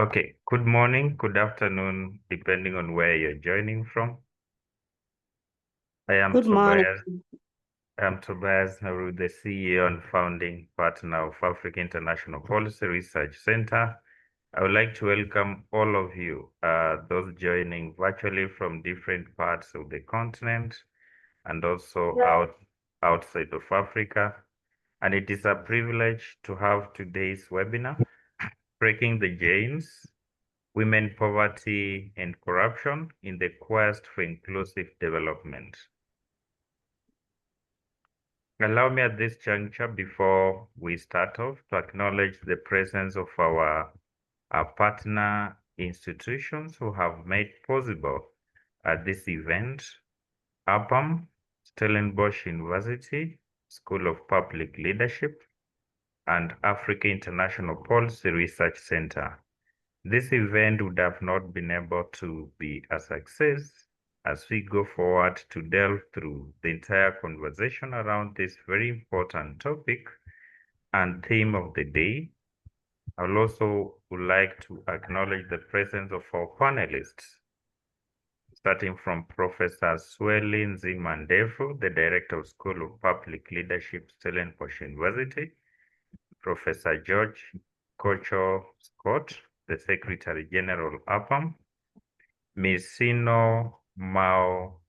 Okay, good morning, good afternoon, depending on where you're joining from. I am Good morning. Tobias Naru, the CEO and founding partner of Africa International Policy Research Center. I would like to welcome all of you, those joining virtually from different parts of the continent and also outside of Africa. And it is a privilege to have today's webinar, Breaking the Chains, Women, Poverty, and Corruption in the Quest for Inclusive Development. Allow me at this juncture, before we start off, to acknowledge the presence of our partner institutions who have made possible this event: APAM, Stellenbosch University, School of Public Leadership, and Africa International Policy Research Center. This event would have not been able to be a success as we go forward to delve through the entire conversation around this very important topic and theme of the day. I would also like to acknowledge the presence of our panelists, starting from Professor Sweli Nzima-Ndefu, the Director of School of Public Leadership, Stellenbosch University, Professor George Kocho Scott, the Secretary General APAM, Ms. Sino Mao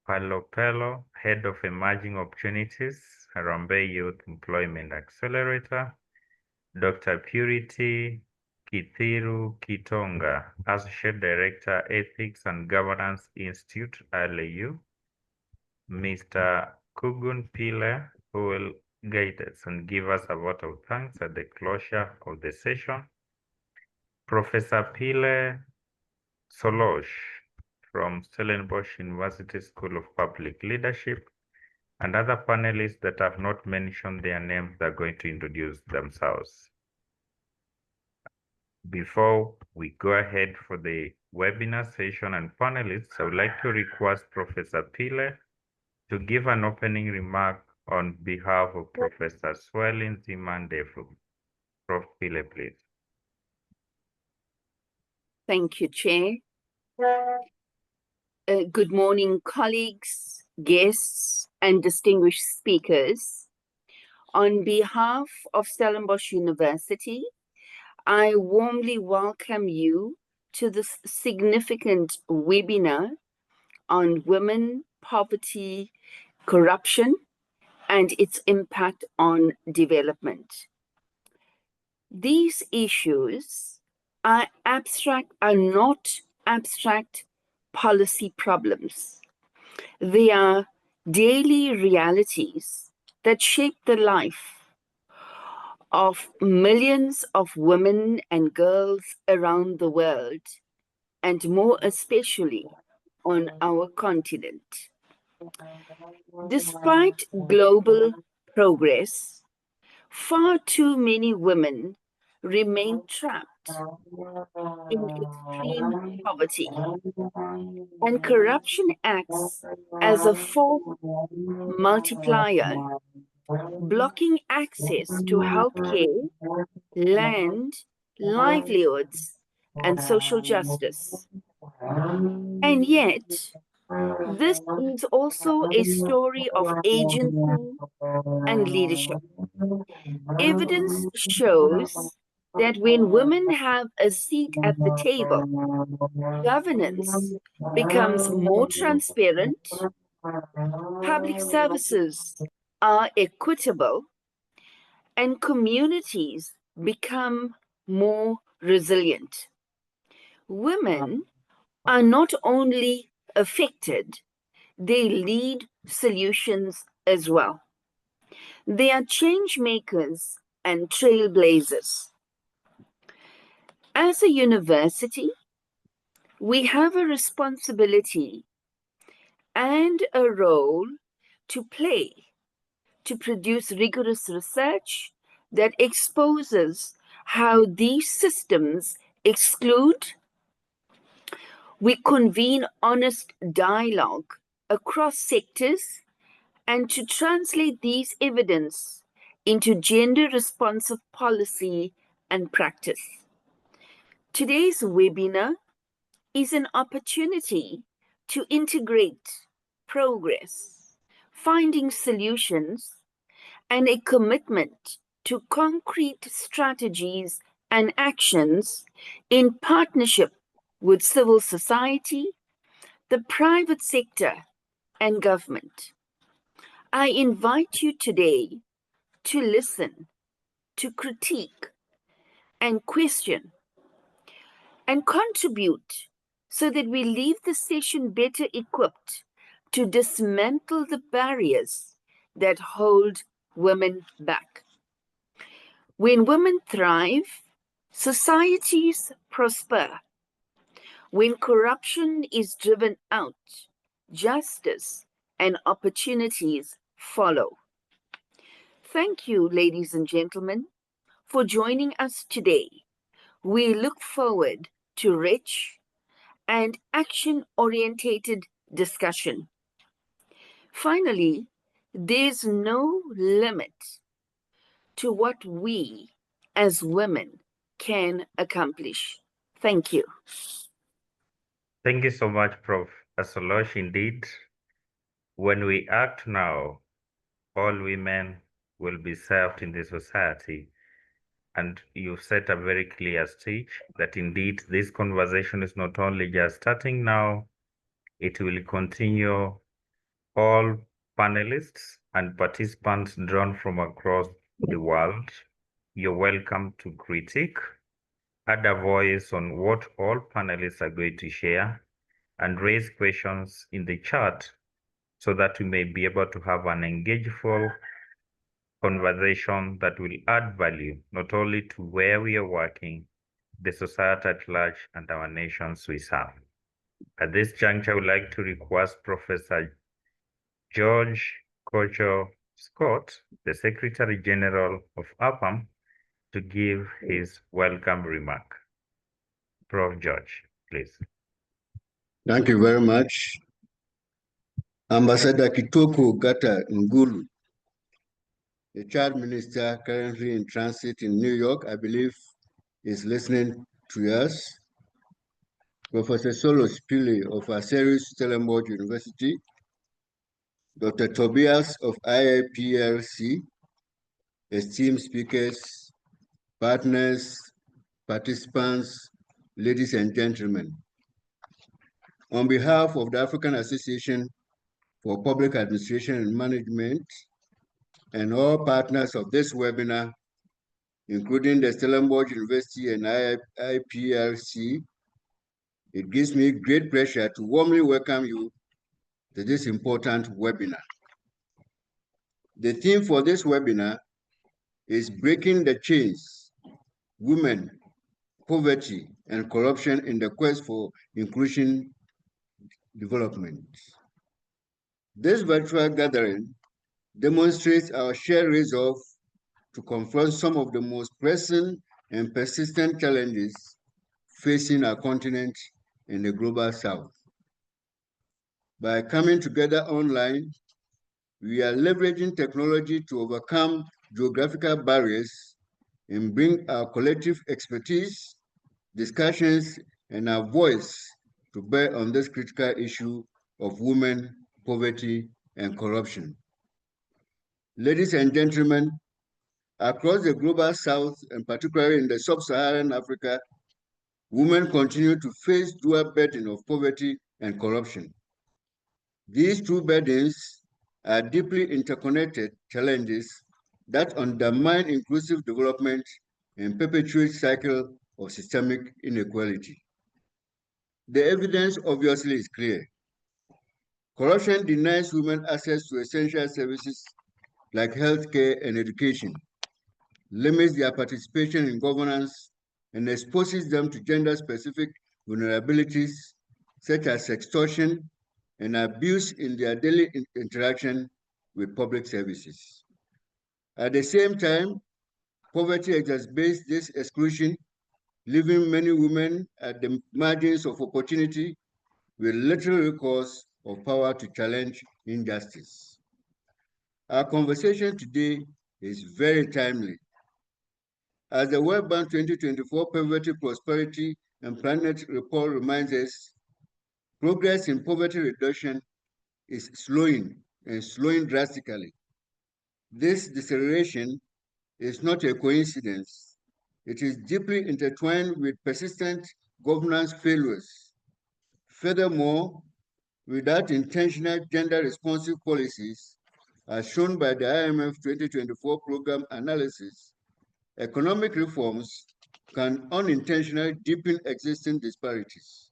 Palopelo, Head of Emerging Opportunities, Harambee Youth Employment Accelerator, Dr. Purity Kithiru Kitonga, Associate Director, Ethics and Governance Institute, LAU, Mr. Kugun Pile, who will guide us and give us a vote of thanks at the closure of the session, Professor Pile Solosh from Stellenbosch University School of Public Leadership, and other panelists that have not mentioned their names, they're going to introduce themselves. Before we go ahead for the webinar session and panelists, I would like to request Professor Pile to give an opening remark on behalf of Professor Sweli Nzima-Ndefu. Prof. Pile, please. Thank you, Chair. Good morning, colleagues, guests, and distinguished speakers. On behalf of Stellenbosch University, I warmly welcome you to this significant webinar on women, poverty, corruption, and its impact on development. These issues are not abstract policy problems. They are daily realities that shape the life of millions of women and girls around the world, and more especially on our continent. Despite global progress, far too many women remain trapped in extreme poverty, and corruption acts as a force multiplier, blocking access to healthcare, land, livelihoods, and social justice. And yet, this is also a story of agency and leadership. Evidence shows that when women have a seat at the table, governance becomes more transparent, public services are equitable, and communities become more resilient. Women are not only affected, they lead solutions as well. They are change makers and trailblazers. As a university, we have a responsibility and a role to play to produce rigorous research that exposes how these systems exclude. We convene honest dialogue across sectors and to translate these evidence into gender-responsive policy and practice. Today's webinar is an opportunity to integrate progress, finding solutions, and a commitment to concrete strategies and actions in partnership with civil society, the private sector, and government. I invite you today to listen, to critique, and question, and contribute so that we leave the session better equipped to dismantle the barriers that hold women back. When women thrive, societies prosper. When corruption is driven out, justice and opportunities follow. Thank you, ladies and gentlemen, for joining us today. We look forward to rich and action-orientated discussion. Finally, there's no limit to what we as women can accomplish. Thank you. Thank you so much, Prof. Asolosh. Indeed, when we act now, all women will be served in the society. And you set a very clear stage that indeed this conversation is not only just starting now, it will continue. All panelists and participants drawn from across the world, you're welcome to critique, add a voice on what all panelists are going to share, and raise questions in the chat so that we may be able to have an engageful conversation that will add value, not only to where we are working, the society at large, and our nations we serve. At this juncture, I would like to request Professor George Kojo Scott, the Secretary General of APAM, to give his welcome remark. Prof. George, please. Thank you very much. Ambassador Kitoko Gata Ngulu, the Child Minister currently in transit in New York, I believe, is listening to us. Professor Solos Pili of Aseris Stellenbosch University, Dr. Tobias of IIPLC, esteemed speakers, partners, participants, ladies and gentlemen. On behalf of the African Association for Public Administration and Management and all partners of this webinar, including the Stellenbosch University and IIPLC, it gives me great pleasure to warmly welcome you to this important webinar. The theme for this webinar is Breaking the Chains, Women, Poverty, and Corruption in the Quest for Inclusion Development. This virtual gathering demonstrates our shared resolve to confront some of the most pressing and persistent challenges facing our continent in the global south. By coming together online, we are leveraging technology to overcome geographical barriers and bring our collective expertise, discussions, and our voice to bear on this critical issue of women, poverty, and corruption. Ladies and gentlemen, across the global south, and particularly in the sub-Saharan Africa, women continue to face dual burden of poverty and corruption. These two burdens are deeply interconnected challenges that undermine inclusive development and perpetuate cycle of systemic inequality. The evidence obviously is clear. Corruption denies women access to essential services like healthcare and education, limits their participation in governance, and exposes them to gender-specific vulnerabilities such as extortion and abuse in their daily interaction with public services. At the same time, poverty exacerbates this exclusion, leaving many women at the margins of opportunity with little recourse or power to challenge injustice. Our conversation today is very timely. As the World Bank 2024 Poverty, Prosperity, and Planet report reminds us, progress in poverty reduction is slowing drastically. This deceleration is not a coincidence. It is deeply intertwined with persistent governance failures. Furthermore, without intentional gender-responsive policies, as shown by the IMF 2024 program analysis, economic reforms can unintentionally deepen existing disparities.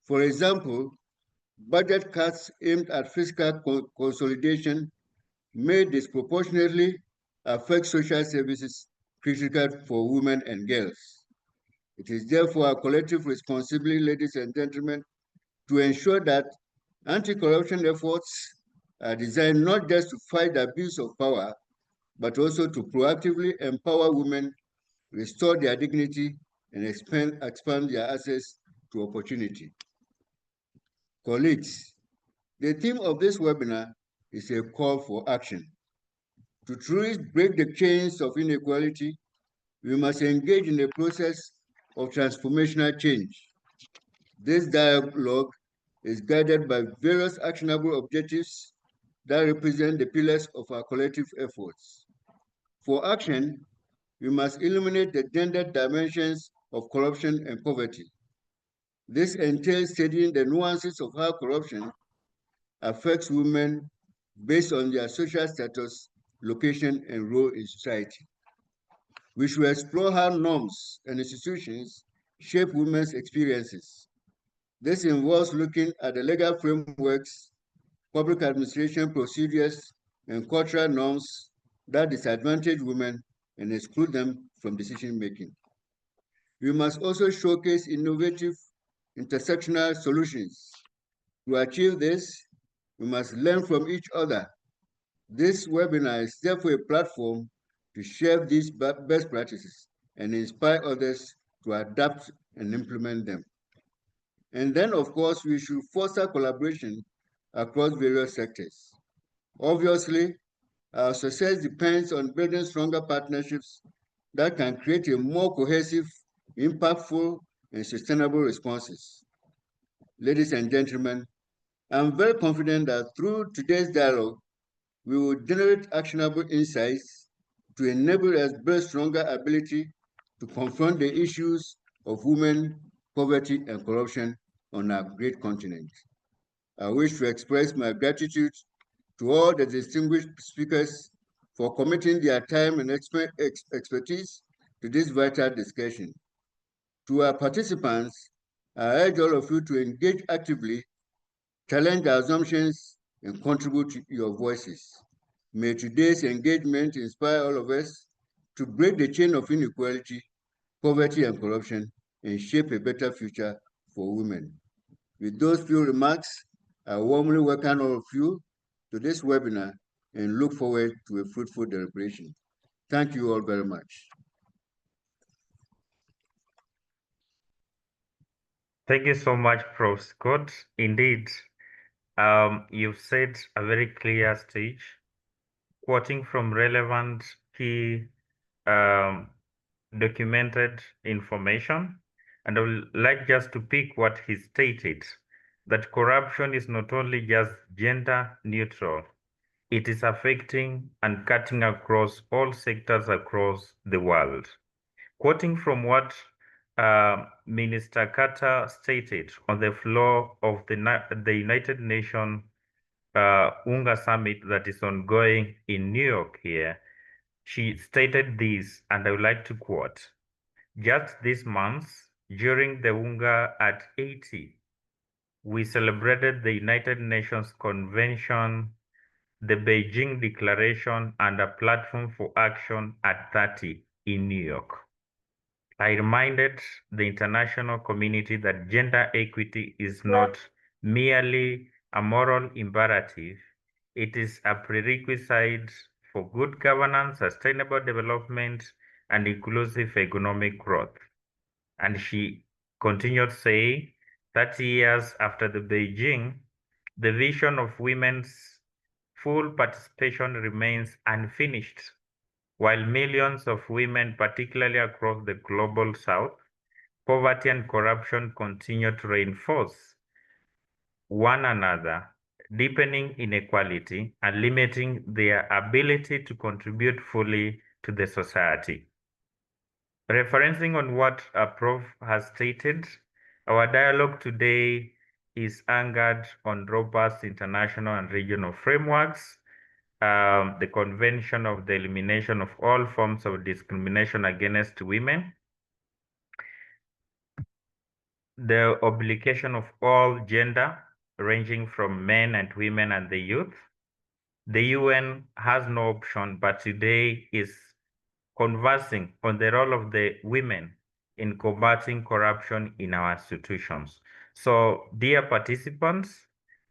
For example, budget cuts aimed at fiscal consolidation may disproportionately affect social services critical for women and girls. It is therefore our collective responsibility, ladies and gentlemen, to ensure that anti-corruption efforts are designed not just to fight the abuse of power, but also to proactively empower women, restore their dignity, and expand their access to opportunity. Colleagues, the theme of this webinar is a call for action. To truly break the chains of inequality, we must engage in a process of transformational change. This dialogue is guided by various actionable objectives that represent the pillars of our collective efforts. For action, we must illuminate the gendered dimensions of corruption and poverty. This entails studying the nuances of how corruption affects women based on their social status, location, and role in society. We should explore how norms and institutions shape women's experiences. This involves looking at the legal frameworks, public administration procedures, and cultural norms that disadvantage women and exclude them from decision-making. We must also showcase innovative intersectional solutions. To achieve this, we must learn from each other. This webinar is therefore a platform to share these best practices and inspire others to adapt and implement them. And then, of course, we should foster collaboration across various sectors. Obviously, our success depends on building stronger partnerships that can create a more cohesive, impactful, and sustainable responses. Ladies and gentlemen, I'm very confident that through today's dialogue, we will generate actionable insights to enable us build stronger ability to confront the issues of women, poverty, and corruption on our great continent. I wish to express my gratitude to all the distinguished speakers for committing their time and expertise to this vital discussion. To our participants, I urge all of you to engage actively, challenge our assumptions, and contribute to your voices. May today's engagement inspire all of us to break the chain of inequality, poverty, and corruption, and shape a better future for women. With those few remarks, I warmly welcome all of you to this webinar and look forward to a fruitful deliberation. Thank you all very much. Thank you so much, Prof. Scott. Indeed, you've set a very clear stage, quoting from relevant key documented information. And I would like just to pick what he stated, that corruption is not only just gender neutral, it is affecting and cutting across all sectors across the world. Quoting from what Minister Carter stated on the floor of the United Nations UNGA Summit that is ongoing in New York here, she stated this, and I would like to quote, "Just this month, during the UNGA at 80, we celebrated the United Nations Convention, the Beijing Declaration, and a platform for action at 30 in New York. I reminded the international community that gender equity is not merely a moral imperative, it is a prerequisite for good governance, sustainable development, and inclusive economic growth." And she continued saying, 30 years after the Beijing, the vision of women's full participation remains unfinished. While millions of women, particularly across the global south, poverty and corruption continue to reinforce one another, deepening inequality and limiting their ability to contribute fully to the society. Referencing on what Prof has stated, our dialogue today is anchored on robust international and regional frameworks, the Convention of the Elimination of All Forms of Discrimination Against Women, the obligation of all gender, ranging from men and women and the youth. The UN has no option, but today is conversing on the role of the women in combating corruption in our institutions. So, dear participants,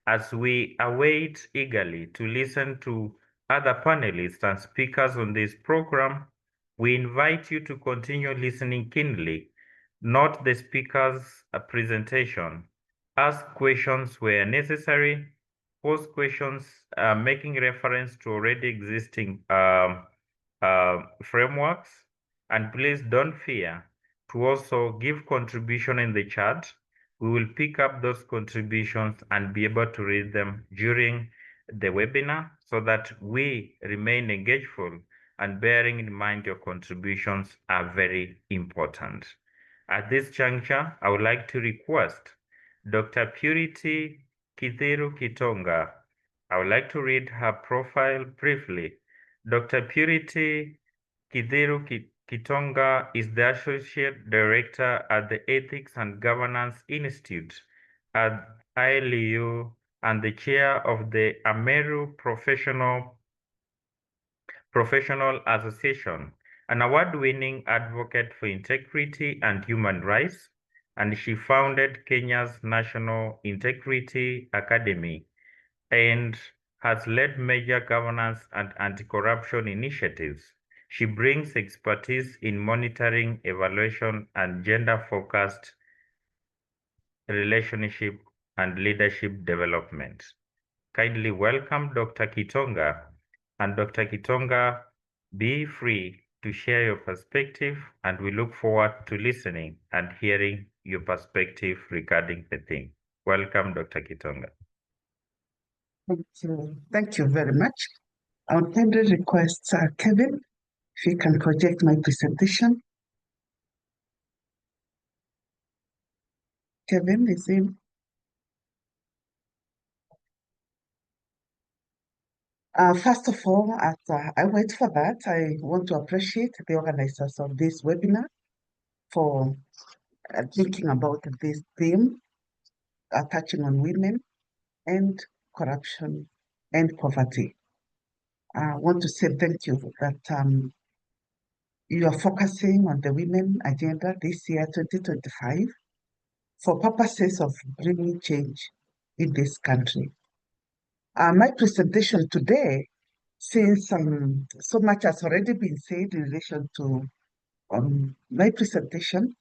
as we await eagerly to listen to other panelists and speakers on this program, we invite you to continue listening keenly. Note the speaker's presentation. Ask questions where necessary. Pose questions making reference to already existing frameworks. And please don't fear to also give contribution in the chat. We will pick up those contributions and be able to read them during the webinar so that we remain engageful, and bearing in mind your contributions are very important. At this juncture, I would like to request Dr. Purity Kithiru Kitonga. I would like to read her profile briefly. Dr. Purity Kithiru Kitonga is the Associate Director at the Ethics and Governance Institute at ILU and the Chair of the Ameru Professional Association, an award-winning advocate for integrity and human rights, and she founded Kenya's National Integrity Academy and has led major governance and anti-corruption initiatives. She brings expertise in monitoring, evaluation, and gender-focused relationship and leadership development. Kindly welcome Dr. Kitonga. And Dr. Kitonga, be free to share your perspective, and we look forward to listening and hearing your perspective regarding the theme. Welcome, Dr. Kitonga. Thank you. Thank you very much. I would kindly request Kevin, if you can project my presentation. Kevin is in. First of all, as I wait for that, I want to appreciate the organizers of this webinar for thinking about this theme, touching on women and corruption and poverty. I want to say thank you that you are focusing on the women agenda this year, 2025, for purposes of bringing change in this country. My presentation today, since so much has already been said in relation to my presentation,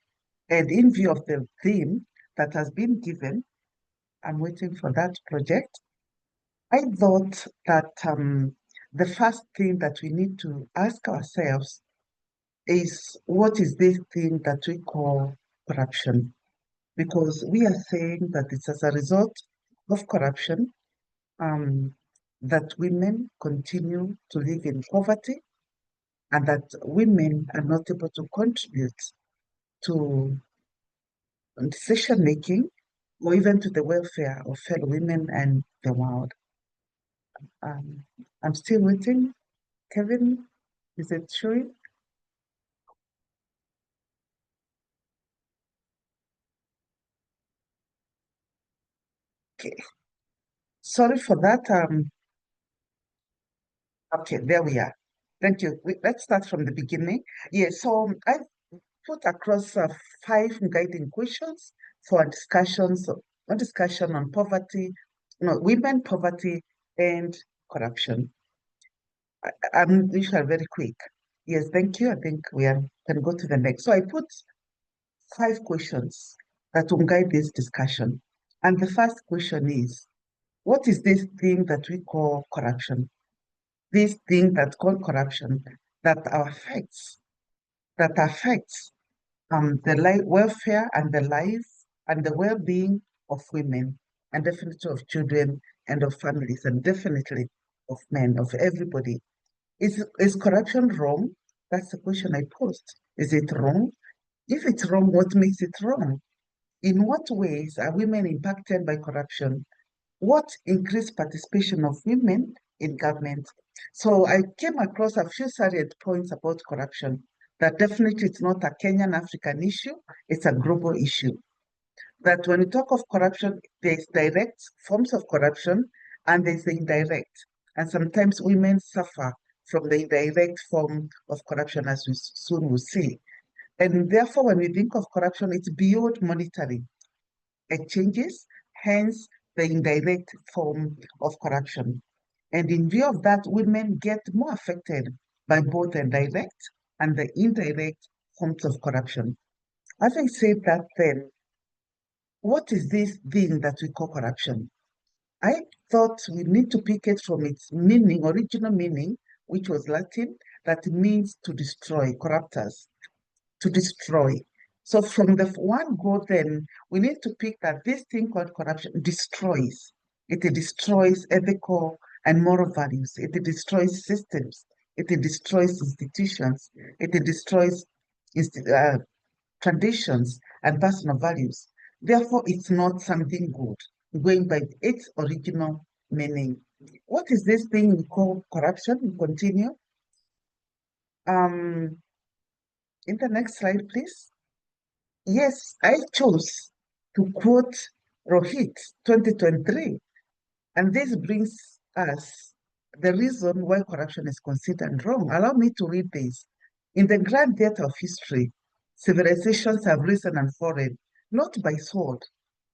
and in view of the theme that has been given, I'm waiting for that project. I thought that the first thing that we need to ask ourselves is, what is this thing that we call corruption? Because we are saying that it's as a result of corruption that women continue to live in poverty, and that women are not able to contribute to decision making or even to the welfare of fellow women and the world. I'm still waiting. Kevin, is it showing? Okay. Sorry for that. Okay, there we are. Thank you. Let's start from the beginning. Yes, so I put across 5 guiding questions for discussions, a discussion on poverty, women, poverty, and corruption. I'm usually very quick. Yes, thank you. I think we can go to the next. So I put 5 questions that will guide this discussion. And the first question is, what is this thing that we call corruption? This thing that's called corruption. that affects the welfare and the life and the well-being of women, and definitely of children and of families, and definitely of men, of everybody. Is corruption wrong? That's the question I posed. Is it wrong? If it's wrong, what makes it wrong? In what ways are women impacted by corruption? What increased participation of women in government? So I came across a few salient points about corruption, that definitely it's not a Kenyan African issue, it's a global issue. That when we talk of corruption, there's direct forms of corruption and there's the indirect. And sometimes women suffer from the indirect form of corruption, as we soon will see. And therefore, when we think of corruption, it's beyond monetary exchanges, hence the indirect form of corruption. And in view of that, women get more affected by both the direct and the indirect forms of corruption. Having said that, then, what is this thing that we call corruption? I thought we need to pick it from its meaning, original meaning, which was Latin, that means to destroy, corruptus, to destroy. So from the one go, then we need to pick that this thing called corruption destroys. It destroys ethical and moral values. It destroys systems. It destroys institutions. It destroys traditions and personal values. Therefore, it's not something good, going by its original meaning. What is this thing we call corruption? We continue. In the next slide, please. Yes, I chose to quote Rohit 2023, and this brings us the reason why corruption is considered wrong. Allow me to read this. In the grand theater of history, civilizations have risen and fallen, not by sword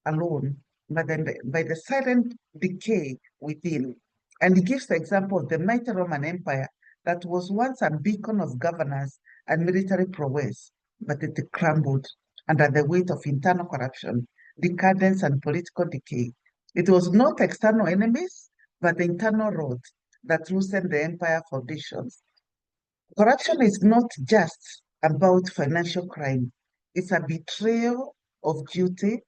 alone, but then by the silent decay within. And he gives the example of the mighty Roman Empire that was once a beacon of governance and military prowess, but it crumbled under the weight of internal corruption, decadence, and political decay. It was not external enemies, but the internal rot that loosened the empire foundations. Corruption is not just about financial crime. It's a betrayal of duty,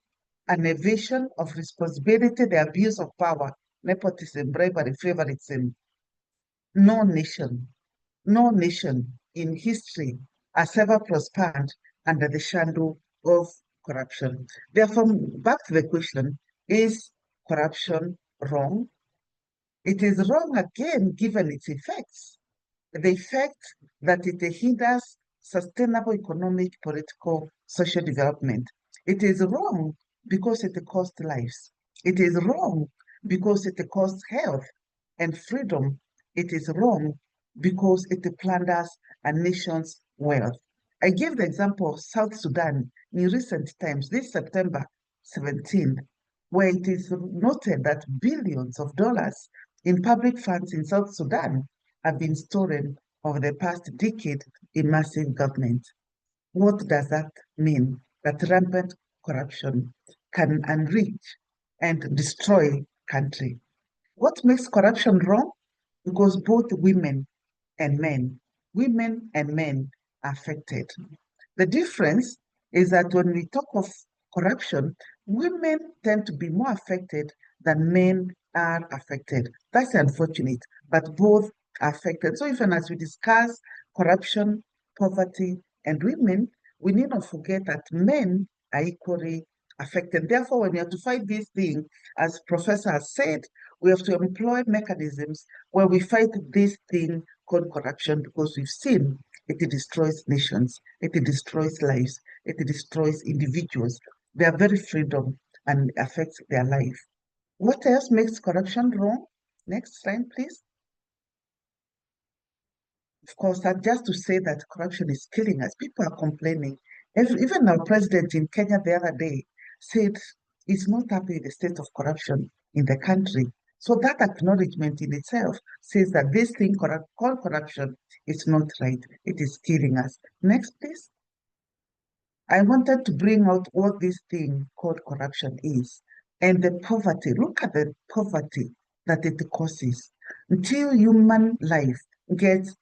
an evasion of responsibility, the abuse of power, nepotism, bribery, favoritism. No nation in history has ever prospered under the shadow of corruption. Therefore, back to the question, is corruption wrong? It is wrong again, given its effects. The effect that it hinders sustainable economic, political, social development. It is wrong because it costs lives. It is wrong because it costs health and freedom. It is wrong because it plunders a nation's wealth. I gave the example of South Sudan in recent times, this September 17, where it is noted that billions of dollars in public funds in South Sudan have been stolen over the past decade in massive government. What does that mean? That rampant corruption can enrich and destroy country. What makes corruption wrong? Because both women and men are affected. The difference is that when we talk of corruption, women tend to be more affected than men are affected. That's unfortunate, but both are affected. So even as we discuss corruption, poverty, and women, we need not forget that men are equally affected. Therefore, when we have to fight this thing, as Professor has said, we have to employ mechanisms where we fight this thing called corruption, because we've seen it destroys nations, it destroys lives, it destroys individuals, their very freedom, and affects their life. What else makes corruption wrong? Next slide, please. Of course, that just to say that corruption is killing us. People are complaining. Even our president in Kenya the other day said he's not happy with the state of corruption in the country. So that acknowledgement in itself says that this thing called corruption is not right. It is killing us. Next, please. I wanted to bring out what this thing called corruption is. And the poverty, look at the poverty that it causes. Until human life gets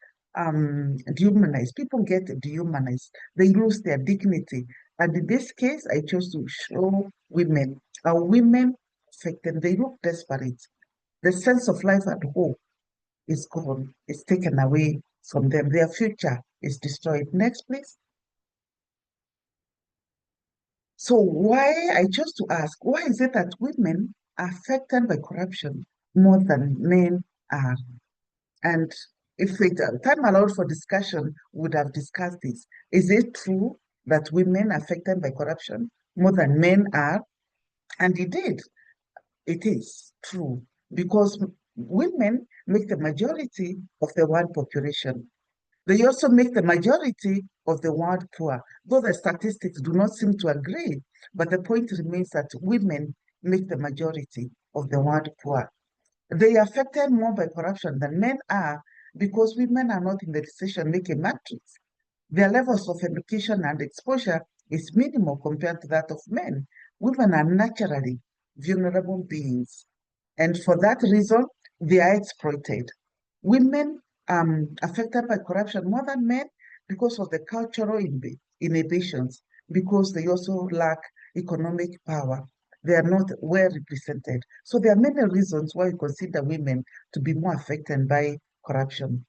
dehumanized. People get dehumanized. They lose their dignity. And in this case, I chose to show women, how women affected. They look desperate. The sense of life and hope is gone. It's taken away from them. Their future is destroyed. Next, please. So why I chose to ask, why is it that women are affected by corruption more than men are? And if time allowed for discussion, would have discussed this. Is it true that women are affected by corruption more than men are? And indeed, it is true because women make the majority of the world population. They also make the majority of the world poor, though the statistics do not seem to agree. But the point remains that women make the majority of the world poor. They are affected more by corruption than men are because women are not in the decision-making matrix. Their levels of education and exposure is minimal compared to that of men. Women are naturally vulnerable beings, and for that reason, they are exploited. Women affected by corruption more than men because of the cultural inhibitions, because they also lack economic power. They are not well represented. So there are many reasons why we consider women to be more affected by corruption.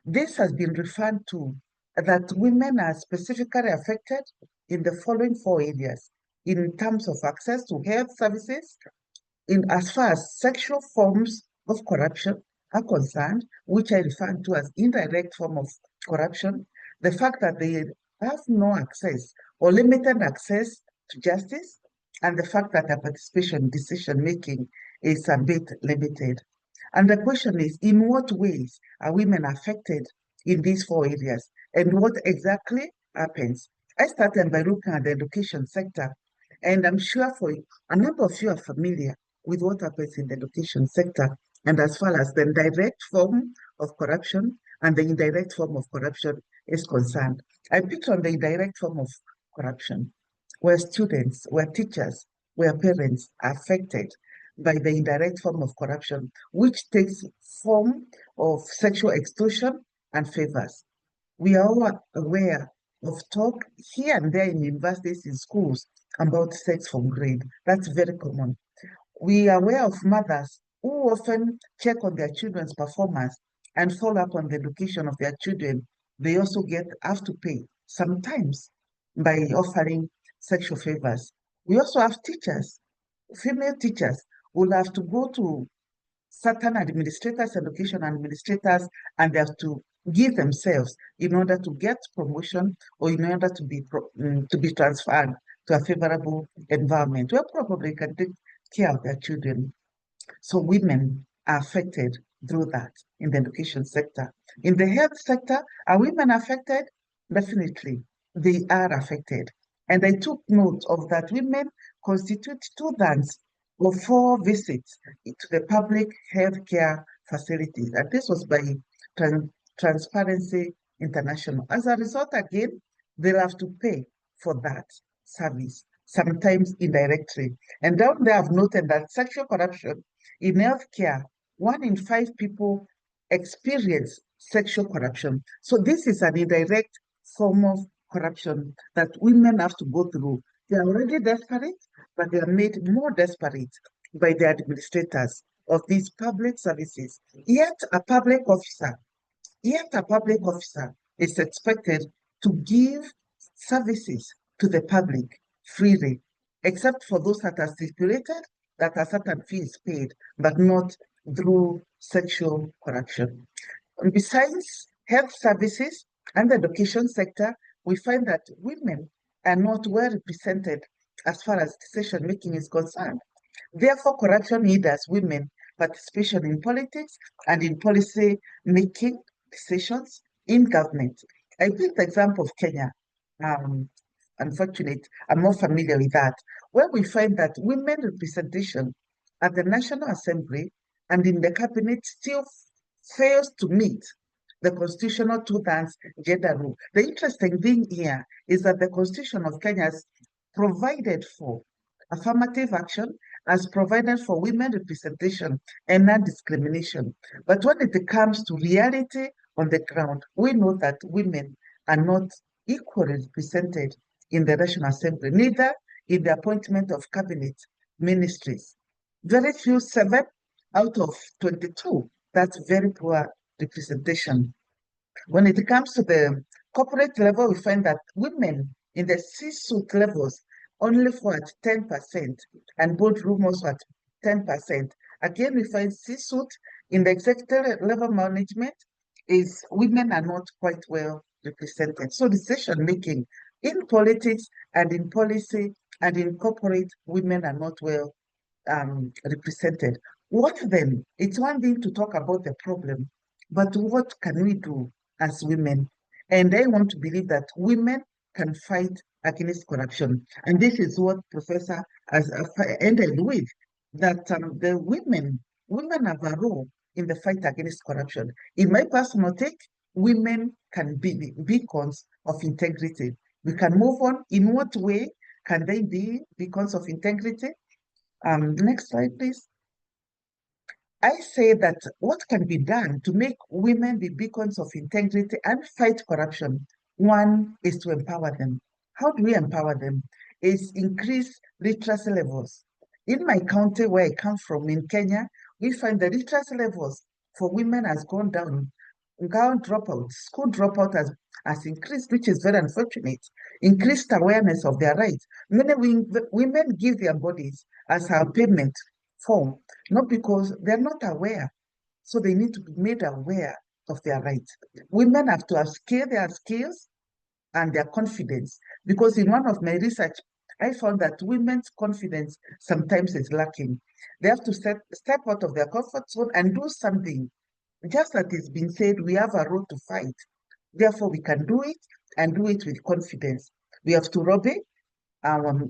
This has been referred to that women are specifically affected in the following 4 areas: in terms of access to health services, in as far as sexual forms of corruption are concerned, which I refer to as indirect form of corruption, the fact that they have no access or limited access to justice, and the fact that their participation in decision-making is a bit limited. And the question is, in what ways are women affected in these 4 areas? And what exactly happens? I started by looking at the education sector, and I'm sure for a number of you are familiar with what happens in the education sector, and as far as the direct form of corruption and the indirect form of corruption is concerned. I picked on the indirect form of corruption, where students, where teachers, where parents are affected by the indirect form of corruption, which takes form of sexual extortion and favors. We are all aware of talk here and there in universities, in schools, about sex from grade. That's very common. We are aware of mothers who often check on their children's performance and follow up on the education of their children. They also have to pay, sometimes by offering sexual favors. We also have teachers, female teachers, will have to go to certain administrators, education administrators, and they have to give themselves in order to get promotion or in order to be transferred to a favorable environment where probably can take care of their children. So women are affected through that in the education sector. In the health sector, are women affected? Definitely, they are affected. And I took note of that women constitute 2/3 of 4 visits to the public healthcare facilities. And this was by Transparency International. As a result, again, they'll have to pay for that service, sometimes indirectly. And down there, I've noted that sexual corruption in healthcare, 1 in 5 people experience sexual corruption. So this is an indirect form of corruption that women have to go through. They are already desperate, but they are made more desperate by the administrators of these public services. Yet a public officer is expected to give services to the public freely, except for those that are stipulated, that a certain fee is paid, but not through sexual corruption. And besides health services and the education sector, we find that women are not well represented as far as decision-making is concerned. Therefore, corruption hinders women participation in politics and in policy-making decisions in government. I think the example of Kenya, unfortunate, I'm more familiar with that, where we find that women representation at the National Assembly and in the cabinet still fails to meet the constitutional 2/3 gender rule. The interesting thing here is that the Constitution of Kenya has provided for affirmative action, has provided for women representation and non-discrimination. But when it comes to reality on the ground, we know that women are not equally represented in the National Assembly, neither in the appointment of cabinet ministries. Very few, 7 out of 22. That's very poor representation. When it comes to the corporate level, we find that women in the C-suite levels only for at 10%, and boardroom also at 10%. Again, we find C-suite in the executive level management is women are not quite well represented. So decision making in politics and in policy and in corporate, women are not well represented. What then? It's one thing to talk about the problem, but what can we do as women? And I want to believe that women can fight against corruption. And this is what Professor has ended with, that the women have a role in the fight against corruption. In my personal take, women can be beacons of integrity. We can move on. In what way can they be beacons of integrity? Next slide, please. I say that what can be done to make women be beacons of integrity and fight corruption? One is to empower them. How do we empower them? Is increase literacy levels. In my county where I come from in Kenya, we find the literacy levels for women has gone down. Girl dropout, school dropout has increased, which is very unfortunate. Increased awareness of their rights. Many women give their bodies as a payment form, not because they're not aware. So they need to be made aware of their rights. Women have to upscale their skills and their confidence, because in one of my research, I found that women's confidence sometimes is lacking. They have to step out of their comfort zone and do something. Just as it's been said, we have a role to fight. Therefore, we can do it and do it with confidence. We have to lobby our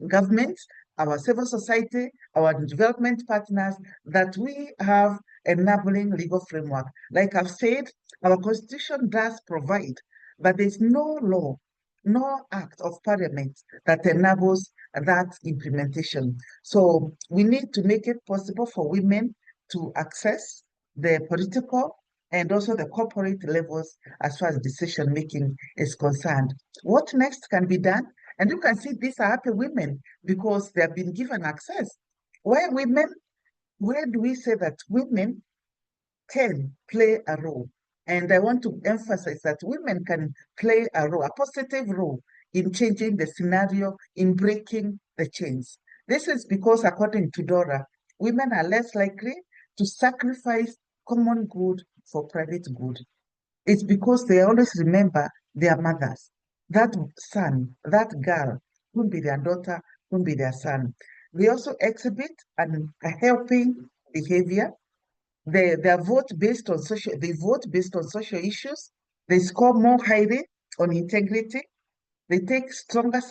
governments, our civil society, our development partners, that we have enabling legal framework. Like I've said, our constitution does provide, but there's no law, no act of parliament that enables that implementation. So we need to make it possible for women to access the political and also the corporate levels as far as decision making is concerned. What next can be done? And you can see these are happy women because they have been given access. Where do we say that women can play a role? And I want to emphasize that women can play a role, a positive role in changing the scenario, in breaking the chains. This is because, according to Dora, women are less likely to sacrifice common good for private good. It's because they always remember their mothers. That son, that girl, won't be their daughter, won't be their son. They also exhibit a helping behavior. They vote based on social. They vote based on social issues. They score more highly on integrity. They take stronger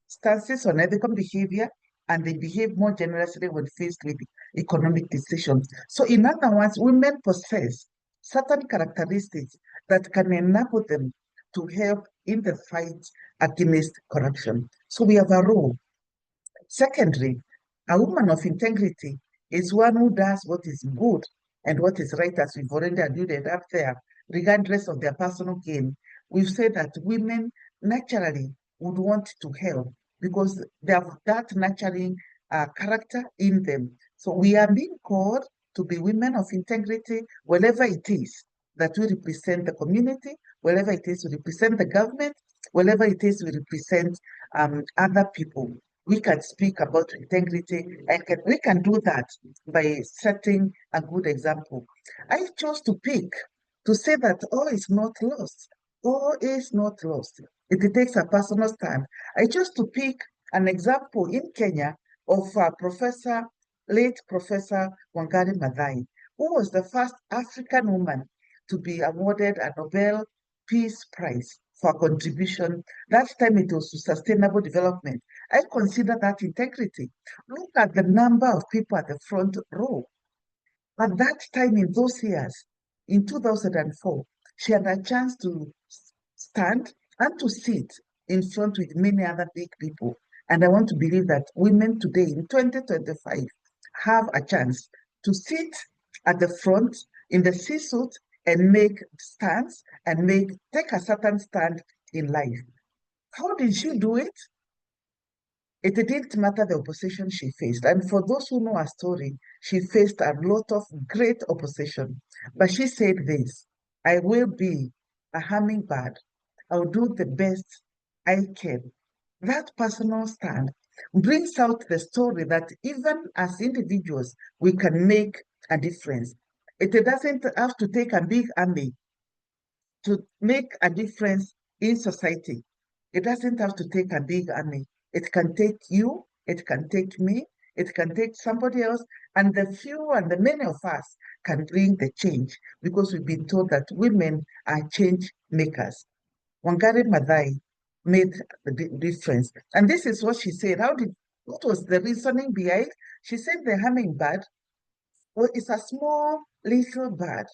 stances on ethical behavior, and they behave more generously when faced with economic decisions. So, in other words, women possess certain characteristics that can enable them to help in the fight against corruption. So we have a role. Secondly, a woman of integrity is one who does what is good and what is right, as we've already alluded up there, regardless of their personal gain. We've said that women naturally would want to help because they have that nurturing character in them. So we are being called to be women of integrity wherever it is that we represent the community, wherever it is we represent the government, wherever it is we represent other people. We can speak about integrity, and we can do that by setting a good example. I chose to pick to say that all is not lost. All is not lost. It takes a personal stand. I chose to pick an example in Kenya of late Professor Wangari Maathai, who was the first African woman to be awarded a Nobel Peace Prize for contribution. That time it was to sustainable development. I consider that integrity. Look at the number of people at the front row. At that time, in those years, in 2004, she had a chance to stand and to sit in front with many other big people. And I want to believe that women today in 2025 have a chance to sit at the front in the C-suite and make stands and take a certain stand in life. How did she do it? It didn't matter the opposition she faced. And for those who know her story, she faced a lot of great opposition. But she said this, I will be a hummingbird. I'll do the best I can. That personal stand brings out the story that even as individuals, we can make a difference. It doesn't have to take a big army to make a difference in society. It doesn't have to take a big army. It can take you, it can take me, it can take somebody else, and the few and the many of us can bring the change because we've been told that women are change makers. Wangari Maathai made the difference. And this is what she said. What was the reasoning behind? She said the hummingbird is a small little bird.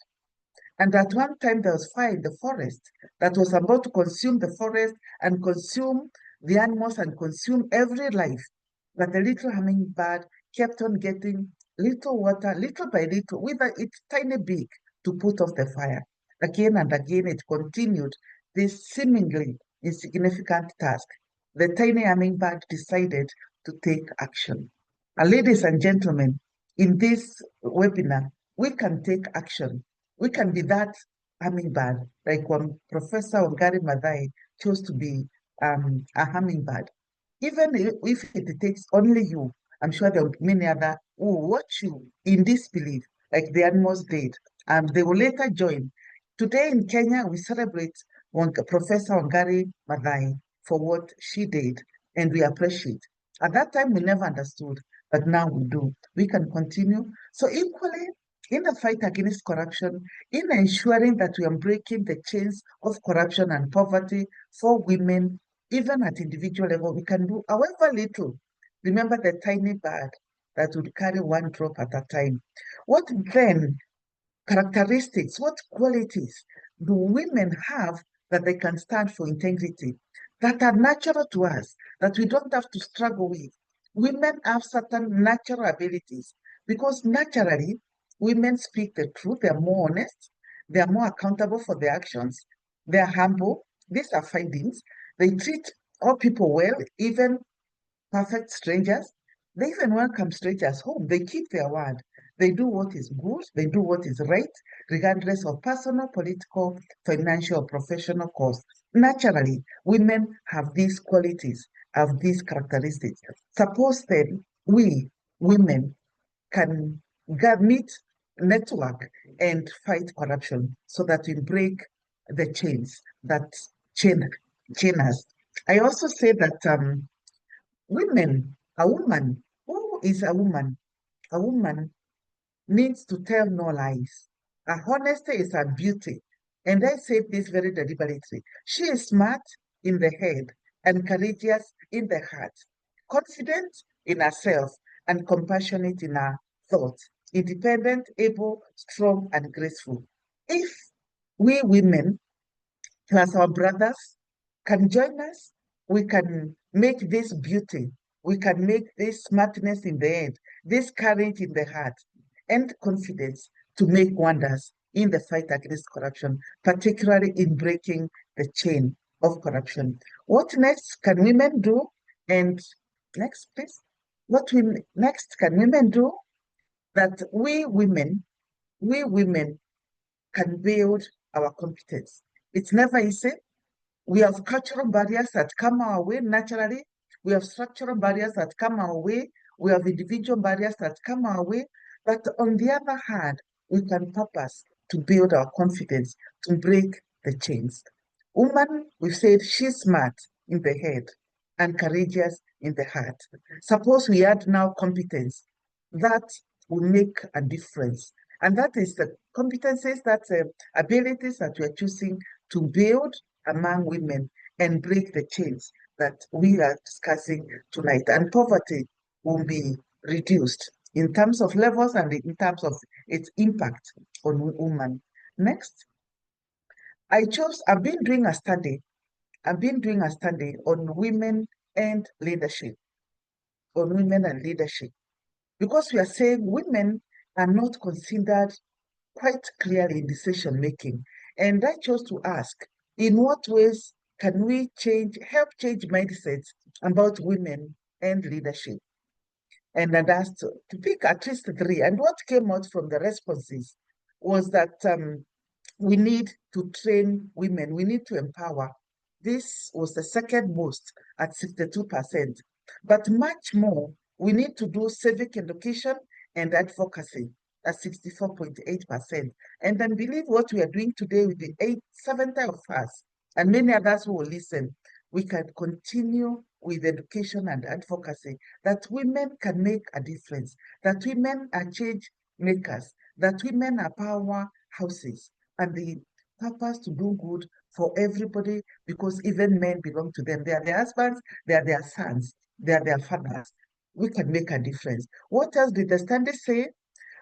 And at one time there was fire in the forest that was about to consume the forest and consume the animals and consume every life. But the little hummingbird kept on getting little water, little by little, with its tiny beak to put off the fire. Again and again it continued this seemingly insignificant task. The tiny hummingbird decided to take action. And ladies and gentlemen, in this webinar, we can take action. We can be that hummingbird, like when Professor Wangari Maathai chose to be a hummingbird. Even if it takes only you, I'm sure there will be many other who will watch you in this belief, like the animals did, and they will later join. Today in Kenya, we celebrate Professor Wangari Maathai for what she did, and we appreciate. At that time, we never understood, but now we do. We can continue. So equally, in the fight against corruption, in ensuring that we are breaking the chains of corruption and poverty for women, even at individual level, we can do however little. Remember the tiny bird that would carry one drop at a time. What then characteristics, what qualities do women have that they can stand for integrity, that are natural to us, that we don't have to struggle with? Women have certain natural abilities because naturally, women speak the truth, they're more honest, they are more accountable for their actions, they are humble. These are findings. They treat all people well, even perfect strangers. They even welcome strangers home. They keep their word. They do what is good. They do what is right, regardless of personal, political, financial, professional cause. Naturally, women have these qualities, have these characteristics. Suppose then we, women, can meet, network, and fight corruption so that we break the chains that chain us. I also say that women, a woman, who is a woman? A woman needs to tell no lies. Her honesty is her beauty. And I say this very deliberately. She is smart in the head and courageous in the heart, confident in herself and compassionate in her thoughts, independent, able, strong, and graceful. If we women, plus our brothers, can join us, we can make this beauty, we can make this smartness in the head, this courage in the heart, and confidence to make wonders in the fight against corruption, particularly in breaking the chain of corruption. What next can women do? And next, please. Next can women do? That we women can build our competence. It's never easy. We have cultural barriers that come our way naturally. We have structural barriers that come our way. We have individual barriers that come our way. But on the other hand, we can purpose to build our confidence, to break the chains. Woman, we've said she's smart in the head and courageous in the heart. Suppose we add now competence. That will make a difference. And that is the competencies, that's abilities that we are choosing to build among women and break the chains that we are discussing tonight. And poverty will be reduced in terms of levels and in terms of its impact on women. Next. I've been doing a study on women and leadership, because we are saying women are not considered quite clearly in decision making. And I chose to ask, in what ways can we help change mindsets about women and leadership? And I asked to pick at least 3. And what came out from the responses was that we need to train women, we need to empower. This was the second most at 62%. But much more, we need to do civic education and advocacy at 64.8%. And I believe what we are doing today with the 70 of us and many others who will listen, we can continue with education and advocacy, that women can make a difference, that women are change makers, that women are powerhouses, and the purpose to do good for everybody, because even men belong to them. They are their husbands, they are their sons, they are their fathers. We can make a difference. What else did the standard say?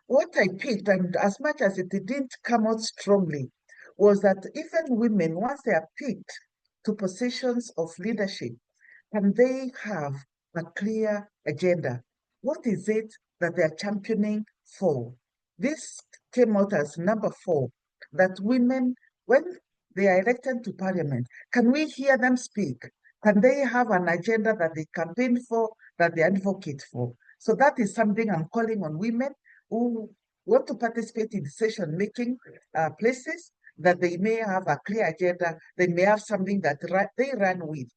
What I picked, and as much as it didn't come out strongly, was that even women, once they are picked to positions of leadership, can they have a clear agenda? What is it that they are championing for? This came out as number 4, that women, when they are elected to parliament, can we hear them speak? Can they have an agenda that they campaign for, that they advocate for? So that is something I'm calling on women who want to participate in decision-making places, that they may have a clear agenda, they may have something that they run with.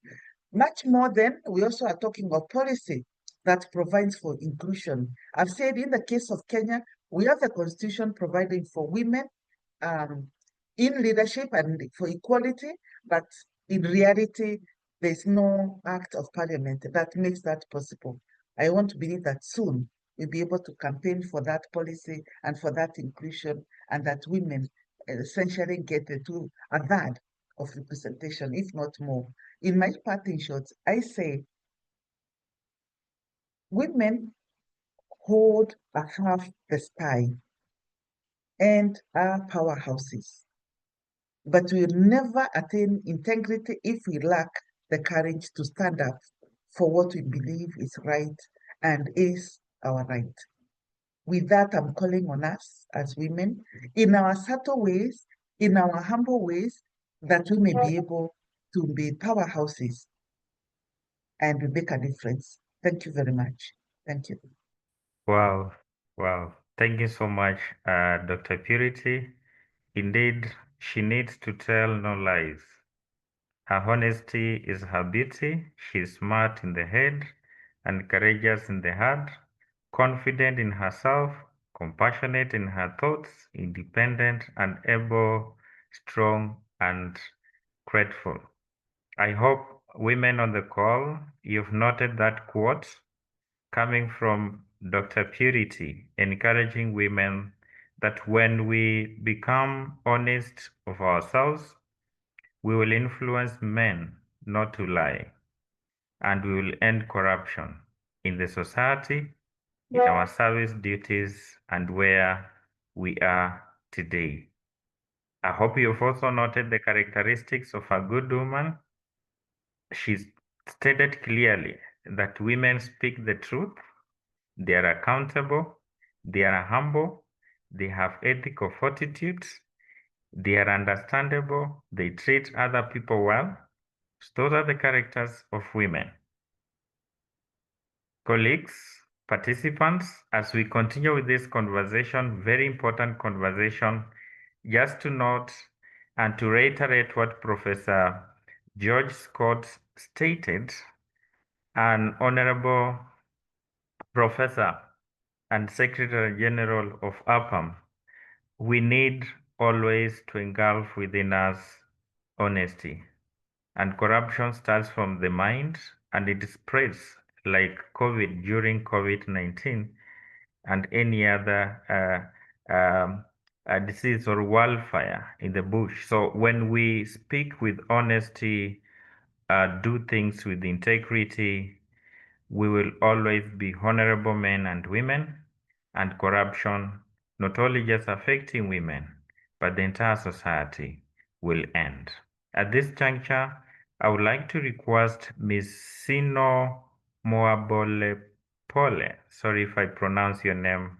Much more than, we also are talking of policy that provides for inclusion. I've said in the case of Kenya, we have the constitution providing for women in leadership and for equality, but in reality, there's no act of parliament that makes that possible. I want to believe that soon we'll be able to campaign for that policy and for that inclusion, and that women essentially get a third of representation, if not more. In my parting shots, I say women hold a half the sky and are powerhouses, but we'll never attain integrity if we lack the courage to stand up for what we believe is right and is our right. With that, I'm calling on us as women, in our subtle ways, in our humble ways, that we may be able to be powerhouses and make a difference. Thank you very much. Thank you. Wow, wow. Thank you so much, Dr. Purity. Indeed, she needs to tell no lies. Her honesty is her beauty. She's smart in the head and courageous in the heart, confident in herself, compassionate in her thoughts, independent and able, strong and grateful. I hope women on the call, you've noted that quote coming from Dr. Purity, encouraging women that when we become honest of ourselves, we will influence men not to lie, and we will end corruption in the society, in our service duties, and where we are today. I hope you've also noted the characteristics of a good woman. She stated clearly that women speak the truth, they are accountable, they are humble, they have ethical fortitude, they are understandable, they treat other people well. Those are the characters of women. Colleagues, participants, as we continue with this conversation, very important conversation, just to note and to reiterate what Professor George Scott stated, an honorable professor and Secretary General of APAM, we need always to engulf within us honesty. And corruption starts from the mind and it spreads like COVID during COVID-19 and any other disease or wildfire in the bush. So when we speak with honesty, do things with integrity, we will always be honorable men and women, and corruption, not only just affecting women, but the entire society will end. At this juncture, I would like to request Ms. Sino Moabole Pole, sorry if I pronounce your name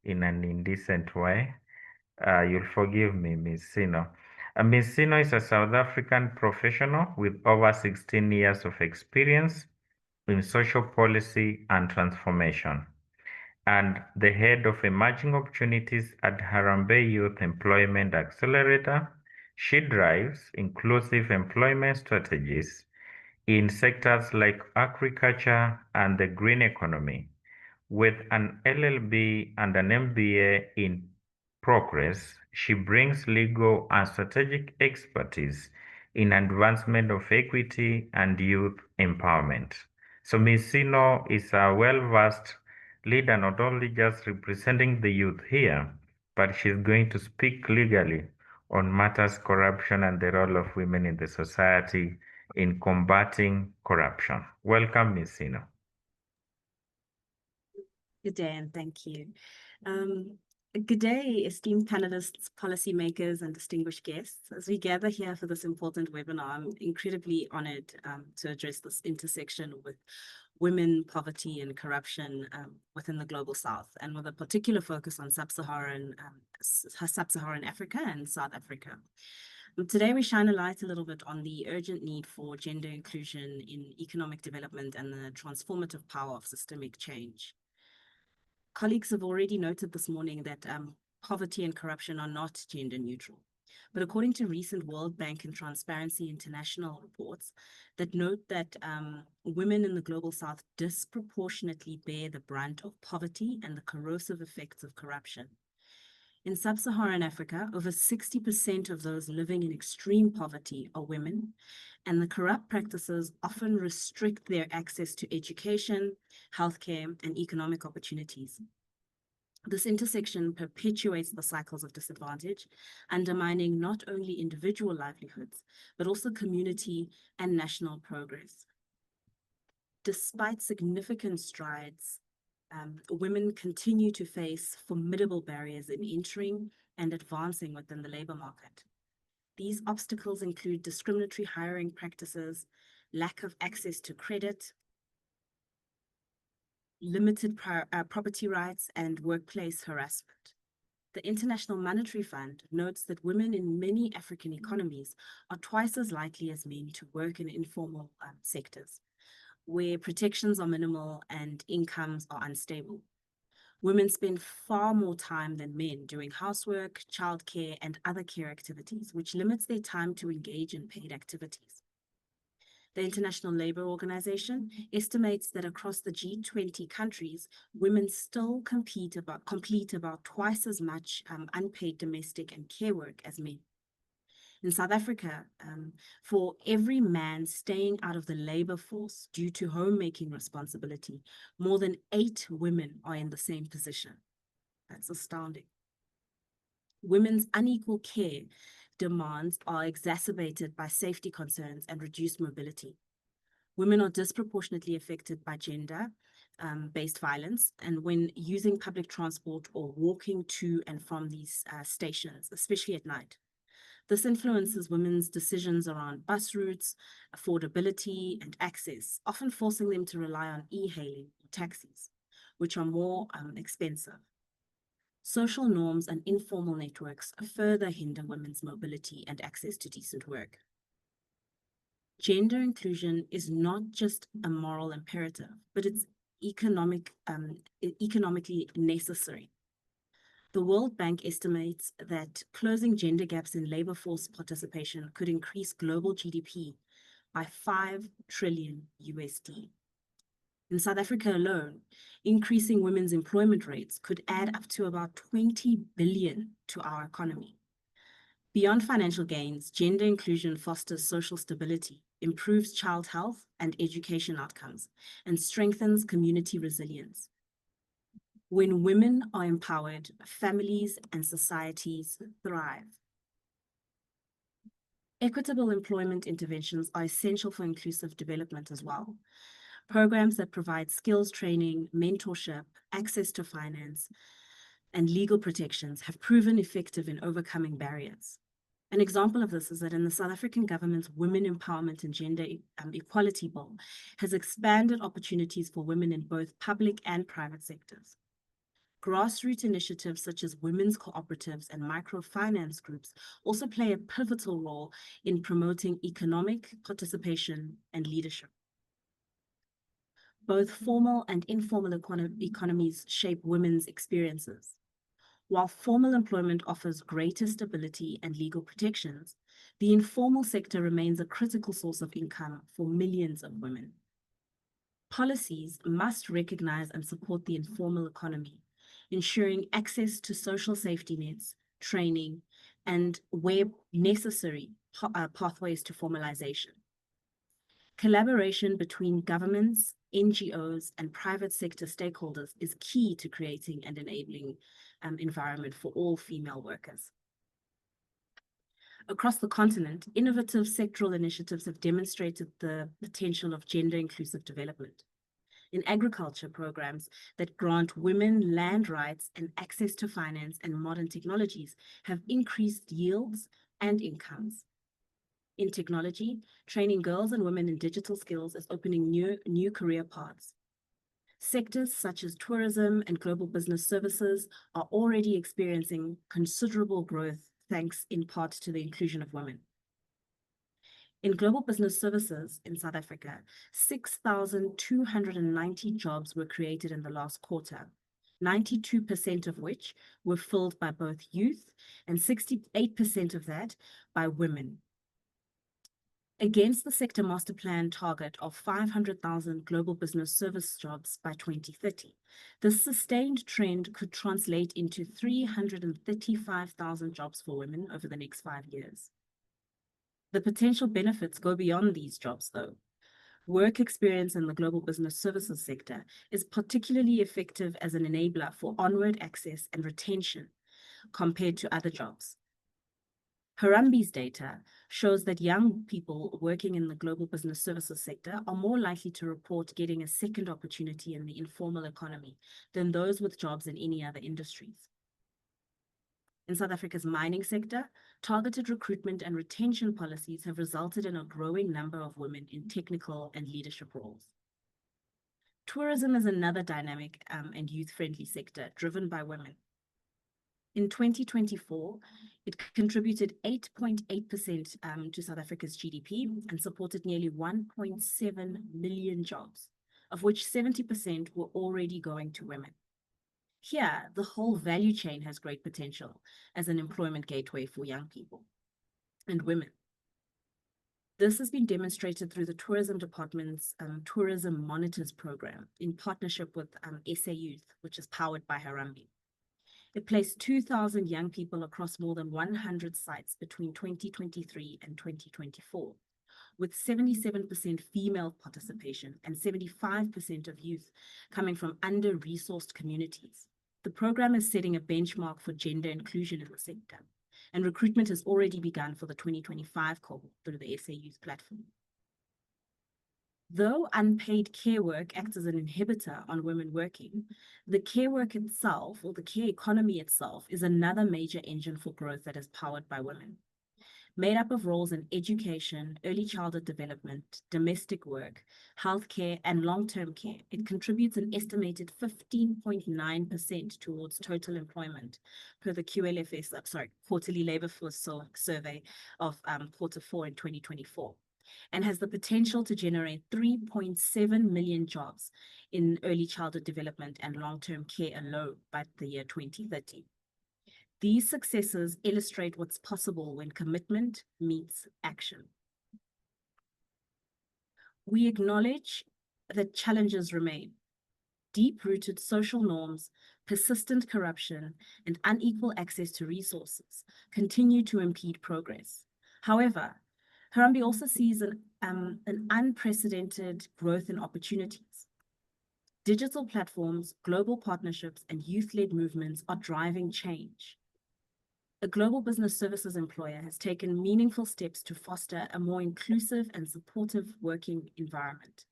in an indecent way. You'll forgive me, Ms. Sino. Ms. Sino is a South African professional with over 16 years of experience in social policy and transformation, and the head of emerging opportunities at Harambee Youth Employment Accelerator. She drives inclusive employment strategies in sectors like agriculture and the green economy. With an LLB and an MBA in progress, she brings legal and strategic expertise in advancement of equity and youth empowerment. So Ms. Sino is a well-versed leader, not only just representing the youth here, but she's going to speak legally on matters corruption and the role of women in the society in combating corruption. Welcome, Ms. Sino. Good day, and thank you. Good day, esteemed panelists, policymakers, and distinguished guests. As we gather here for this important webinar, I'm incredibly honored to address this intersection with women, poverty, and corruption within the Global South, and with a particular focus on Sub-Saharan Africa and South Africa. Today, we shine a light a little bit on the urgent need for gender inclusion in economic development and the transformative power of systemic change. Colleagues have already noted this morning that poverty and corruption are not gender neutral. But according to recent World Bank and Transparency International reports that note that women in the Global South disproportionately bear the brunt of poverty and the corrosive effects of corruption. In Sub-Saharan Africa, over 60% of those living in extreme poverty are women, and the corrupt practices often restrict their access to education, healthcare, and economic opportunities. This intersection perpetuates the cycles of disadvantage, undermining not only individual livelihoods, but also community and national progress. Despite significant strides, women continue to face formidable barriers in entering and advancing within the labor market. These obstacles include discriminatory hiring practices, lack of access to credit, limited property rights, and workplace harassment. The International Monetary Fund notes that women in many African economies are twice as likely as men to work in informal sectors, where protections are minimal and incomes are unstable. Women spend far more time than men doing housework, childcare, and other care activities, which limits their time to engage in paid activities. The International Labour Organization estimates that across the G20 countries, women still complete about twice as much unpaid domestic and care work as men. In South Africa, for every man staying out of the labor force due to homemaking responsibility, more than 8 women are in the same position. That's astounding. Women's unequal care demands are exacerbated by safety concerns and reduced mobility. Women are disproportionately affected by gender-based violence, and when using public transport or walking to and from these stations, especially at night. This influences women's decisions around bus routes, affordability, and access, often forcing them to rely on e-hailing or taxis, which are more expensive. Social norms and informal networks further hinder women's mobility and access to decent work. Gender inclusion is not just a moral imperative, but it's economically necessary. The World Bank estimates that closing gender gaps in labor force participation could increase global GDP by $5 trillion USD. In South Africa alone, increasing women's employment rates could add up to about 20 billion to our economy. Beyond financial gains, gender inclusion fosters social stability, improves child health and education outcomes, and strengthens community resilience. When women are empowered, families and societies thrive. Equitable employment interventions are essential for inclusive development as well. Programs that provide skills training, mentorship, access to finance, and legal protections have proven effective in overcoming barriers. An example of this is that in the South African government's Women Empowerment and Gender Equality Bill has expanded opportunities for women in both public and private sectors. Grassroots initiatives such as women's cooperatives and microfinance groups also play a pivotal role in promoting economic participation and leadership. Both formal and informal economies shape women's experiences. While formal employment offers greater stability and legal protections, the informal sector remains a critical source of income for millions of women. Policies must recognize and support the informal economy, ensuring access to social safety nets, training, and where necessary, pathways to formalization. Collaboration between governments, NGOs, and private sector stakeholders is key to creating an enabling environment for all female workers. Across the continent, innovative sectoral initiatives have demonstrated the potential of gender-inclusive development. In agriculture, programs that grant women land rights and access to finance and modern technologies have increased yields and incomes. In technology, training girls and women in digital skills is opening new career paths. Sectors such as tourism and global business services are already experiencing considerable growth thanks in part to the inclusion of women. In global business services in South Africa, 6,290 jobs were created in the last quarter, 92% of which were filled by both youth and 68% of that by women. Against the sector master plan target of 500,000 global business service jobs by 2030, this sustained trend could translate into 335,000 jobs for women over the next 5 years. The potential benefits go beyond these jobs, though. Work experience in the global business services sector is particularly effective as an enabler for onward access and retention compared to other jobs. Harambie's data shows that young people working in the global business services sector are more likely to report getting a second opportunity in the informal economy than those with jobs in any other industries. In South Africa's mining sector, targeted recruitment and retention policies have resulted in a growing number of women in technical and leadership roles. Tourism is another dynamic and youth-friendly sector driven by women. In 2024, it contributed 8.8% to South Africa's GDP and supported nearly 1.7 million jobs, of which 70% were already going to women. Here, the whole value chain has great potential as an employment gateway for young people and women. This has been demonstrated through the Tourism Department's Tourism Monitors program in partnership with SA Youth, which is powered by Harambee. It placed 2,000 young people across more than 100 sites between 2023 and 2024, with 77% female participation and 75% of youth coming from under-resourced communities. The program is setting a benchmark for gender inclusion in the sector, and recruitment has already begun for the 2025 cohort through the SA Youth platform. Though unpaid care work acts as an inhibitor on women working, the care work itself, or the care economy itself, is another major engine for growth that is powered by women. Made up of roles in education, early childhood development, domestic work, healthcare, and long-term care, it contributes an estimated 15.9% towards total employment per the Quarterly Labour Force Survey of Q4 in 2024. And has the potential to generate 3.7 million jobs in early childhood development and long-term care alone by the year 2030. These successes illustrate what's possible when commitment meets action. We acknowledge that challenges remain. Deep-rooted social norms, persistent corruption, and unequal access to resources continue to impede progress. However, Harambee also sees an unprecedented growth in opportunities. Digital platforms, global partnerships, and youth-led movements are driving change. A global business services employer has taken meaningful steps to foster a more inclusive and supportive working environment.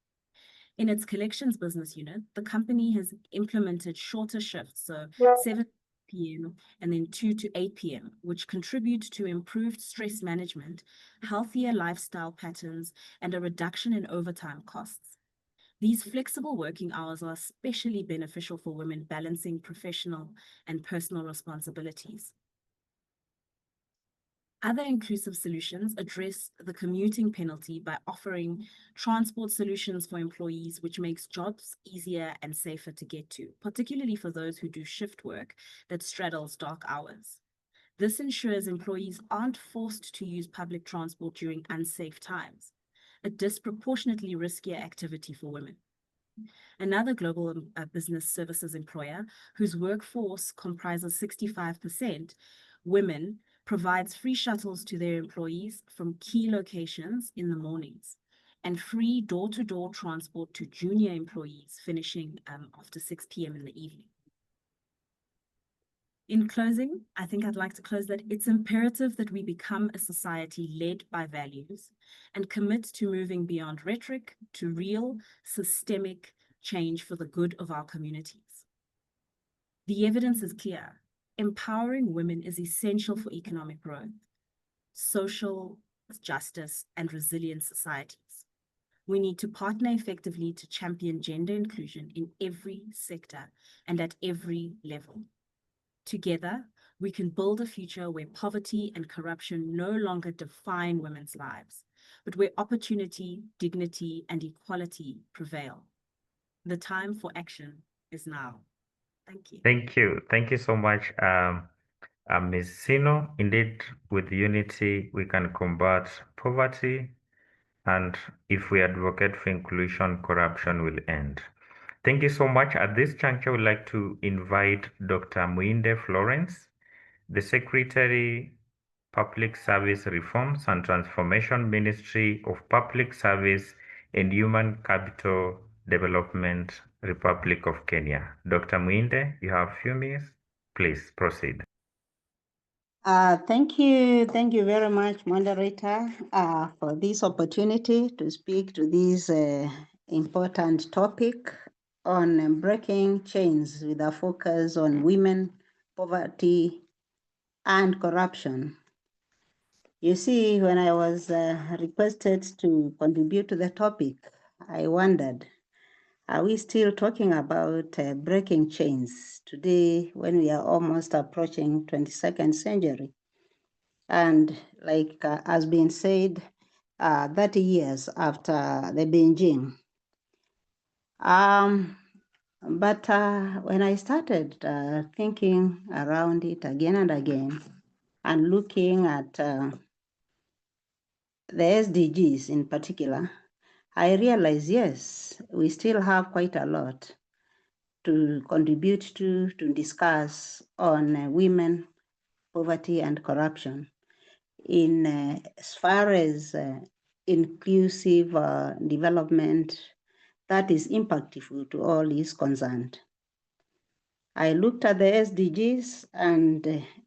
In its collections business unit, the company has implemented shorter shifts, so 7 p.m. and then 2 to 8 p.m., which contribute to improved stress management, healthier lifestyle patterns, and a reduction in overtime costs. These flexible working hours are especially beneficial for women balancing professional and personal responsibilities. Other inclusive solutions address the commuting penalty by offering transport solutions for employees, which makes jobs easier and safer to get to, particularly for those who do shift work that straddles dark hours. This ensures employees aren't forced to use public transport during unsafe times, a disproportionately riskier activity for women. Another global business services employer, whose workforce comprises 65% women, provides free shuttles to their employees from key locations in the mornings and free door-to-door transport to junior employees finishing after 6 p.m. in the evening. In closing, I think I'd like to close that it's imperative that we become a society led by values and commit to moving beyond rhetoric to real systemic change for the good of our communities. The evidence is clear. Empowering women is essential for economic growth, social justice, and resilient societies. We need to partner effectively to champion gender inclusion in every sector and at every level. Together, we can build a future where poverty and corruption no longer define women's lives, but where opportunity, dignity, and equality prevail. The time for action is now. Thank you. Thank you. Thank you so much, Ms. Sino. Indeed, with unity, we can combat poverty, and if we advocate for inclusion, corruption will end. Thank you so much. At this juncture, I would like to invite Dr. Muinde Florence, the Secretary, Public Service Reforms and Transformation, Ministry of Public Service and Human Capital Development, Republic of Kenya. Dr. Muinde, you have a few minutes. Please proceed. Thank you very much, moderator, for this opportunity to speak to this important topic on breaking chains with a focus on women, poverty, and corruption. You see, when I was requested to contribute to the topic, I wondered, are we still talking about breaking chains today when we are almost approaching 22nd century? And like has been said, 30 years after the Beijing. But when I started thinking around it again and again, and looking at the SDGs in particular, I realized, yes, we still have quite a lot to contribute to discuss on women, poverty, and corruption in as far as inclusive development that is impactful to all is concerned. I looked at the SDGs, and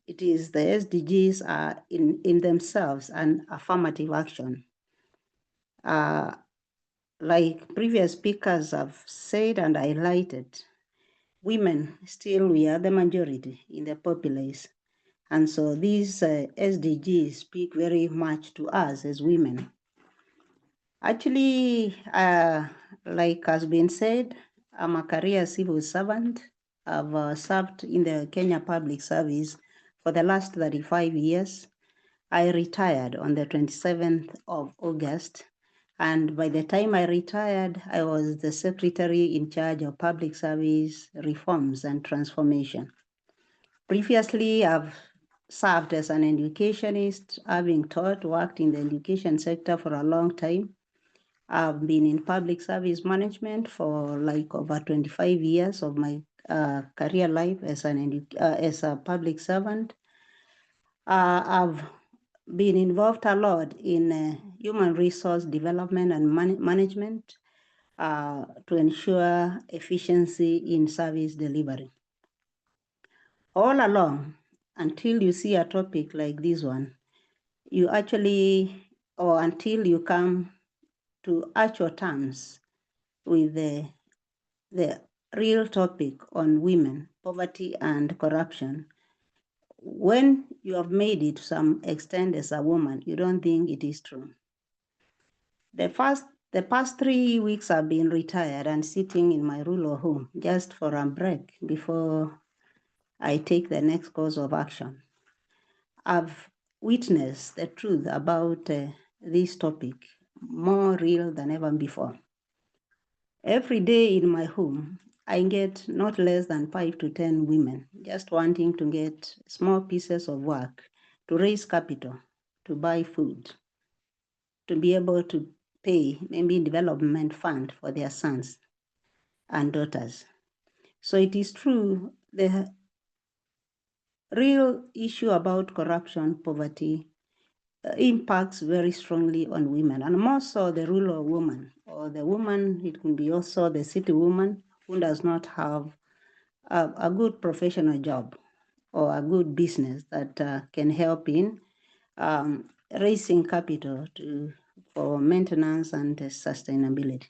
it is the SDGs are in themselves an affirmative action. Like previous speakers have said and highlighted, women still, we are the majority in the populace. And so these SDGs speak very much to us as women. Actually, like has been said, I'm a career civil servant. I've served in the Kenya Public Service for the last 35 years. I retired on the 27th of August. And by the time I retired, I was the secretary in charge of public service reforms and transformation. Previously, I've served as an educationist, having taught, worked in the education sector for a long time. I've been in public service management for like over 25 years of my career life as a public servant. I've been involved a lot in human resource development and management to ensure efficiency in service delivery. All along, until you see a topic like this one, you actually, or until you come to actual terms with the real topic on women, poverty, and corruption, when you have made it to some extent as a woman, you don't think it is true. The first The past 3 weeks I've been retired and sitting in my rural home just for a break before I take the next course of action. I've witnessed the truth about this topic more real than ever before. Every day in my home, I get not less than 5 to 10 women just wanting to get small pieces of work to raise capital, to buy food, to be able to pay maybe development fund for their sons and daughters. So it is true, the real issue about corruption, poverty, impacts very strongly on women, and more so the rural woman, or the woman, it can be also the city woman who does not have a good professional job or a good business that can help in raising capital for maintenance and sustainability.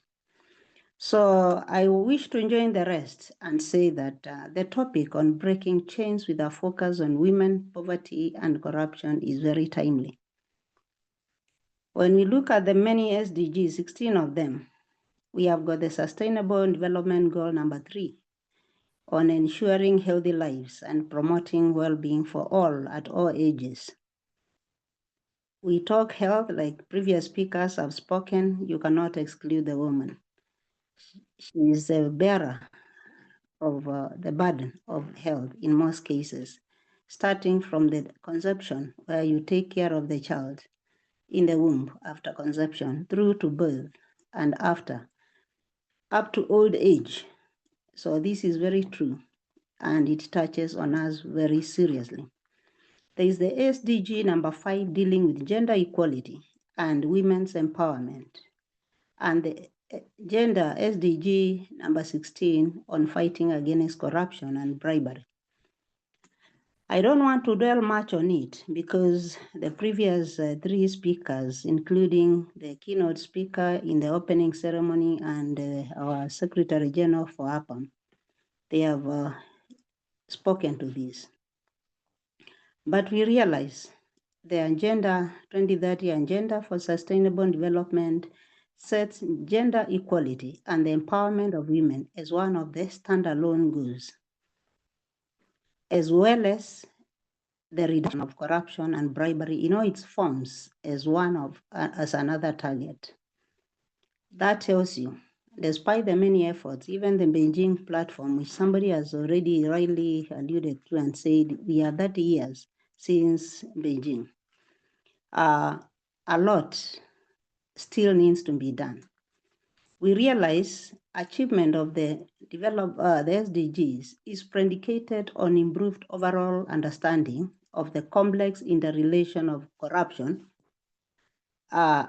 So I wish to join the rest and say that the topic on breaking chains with a focus on women, poverty, and corruption is very timely. When we look at the many SDGs, 16 of them, we have got the Sustainable Development Goal number 3 on ensuring healthy lives and promoting well-being for all at all ages. We talk health, like previous speakers have spoken, you cannot exclude the woman. She is a bearer of the burden of health in most cases, starting from the conception, where you take care of the child in the womb after conception, through to birth and after, up to old age. So this is very true, and it touches on us very seriously. There is the SDG number 5 dealing with gender equality and women's empowerment, and the gender SDG number 16 on fighting against corruption and bribery. I don't want to dwell much on it because the previous 3 speakers, including the keynote speaker in the opening ceremony and our Secretary General for APAM, they have spoken to this. But we realize the Agenda 2030 Agenda for Sustainable Development sets gender equality and the empowerment of women as one of the standalone goals, as well as the reduction of corruption and bribery in all its forms as as another target. That tells you, despite the many efforts, even the Beijing platform, which somebody has already rightly alluded to and said, we are 30 years since Beijing. A lot still needs to be done. We realize achievement of the SDGs is predicated on improved overall understanding of the complex interrelation of corruption and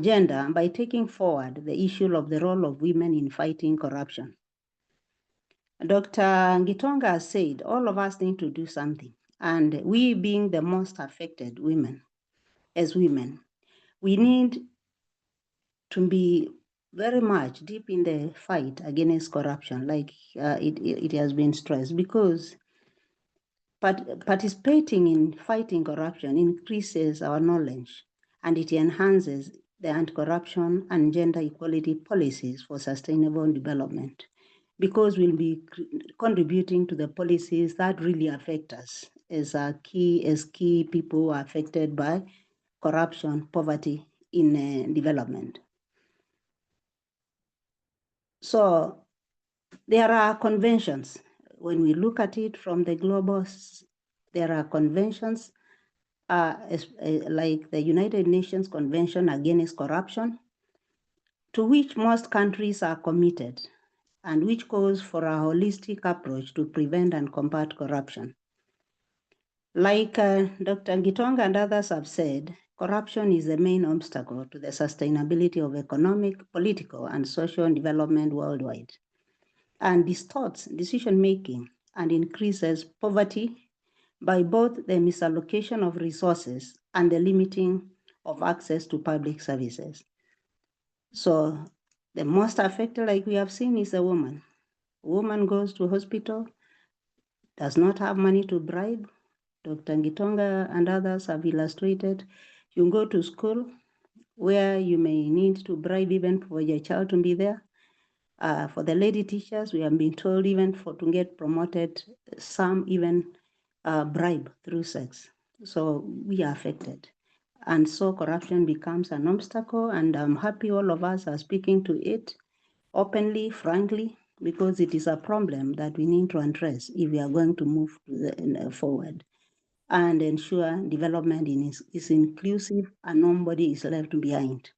gender by taking forward the issue of the role of women in fighting corruption. Dr. Ngitonga has said all of us need to do something, and we being the most affected women, we need to be very much deep in the fight against corruption, like it has been stressed, because participating in fighting corruption increases our knowledge and it enhances the anti-corruption and gender equality policies for sustainable development, because we'll be contributing to the policies that really affect us as key people who are affected by corruption, poverty in development. So there are conventions. When we look at it from the global, there are conventions like the United Nations Convention Against Corruption, to which most countries are committed and which calls for a holistic approach to prevent and combat corruption. Like Dr. Ngitonga and others have said, corruption is the main obstacle to the sustainability of economic, political, and social development worldwide, and distorts decision-making and increases poverty by both the misallocation of resources and the limiting of access to public services. So the most affected, like we have seen, is a woman. A woman goes to hospital, does not have money to bribe. Dr. Ngitonga and others have illustrated. You go to school, where you may need to bribe even for your child to be there. For the lady teachers, we have been told even to get promoted, some even bribe through sex. So we are affected. And so corruption becomes an obstacle, and I'm happy all of us are speaking to it openly, frankly, because it is a problem that we need to address if we are going to move forward and ensure development is inclusive and nobody is left behind.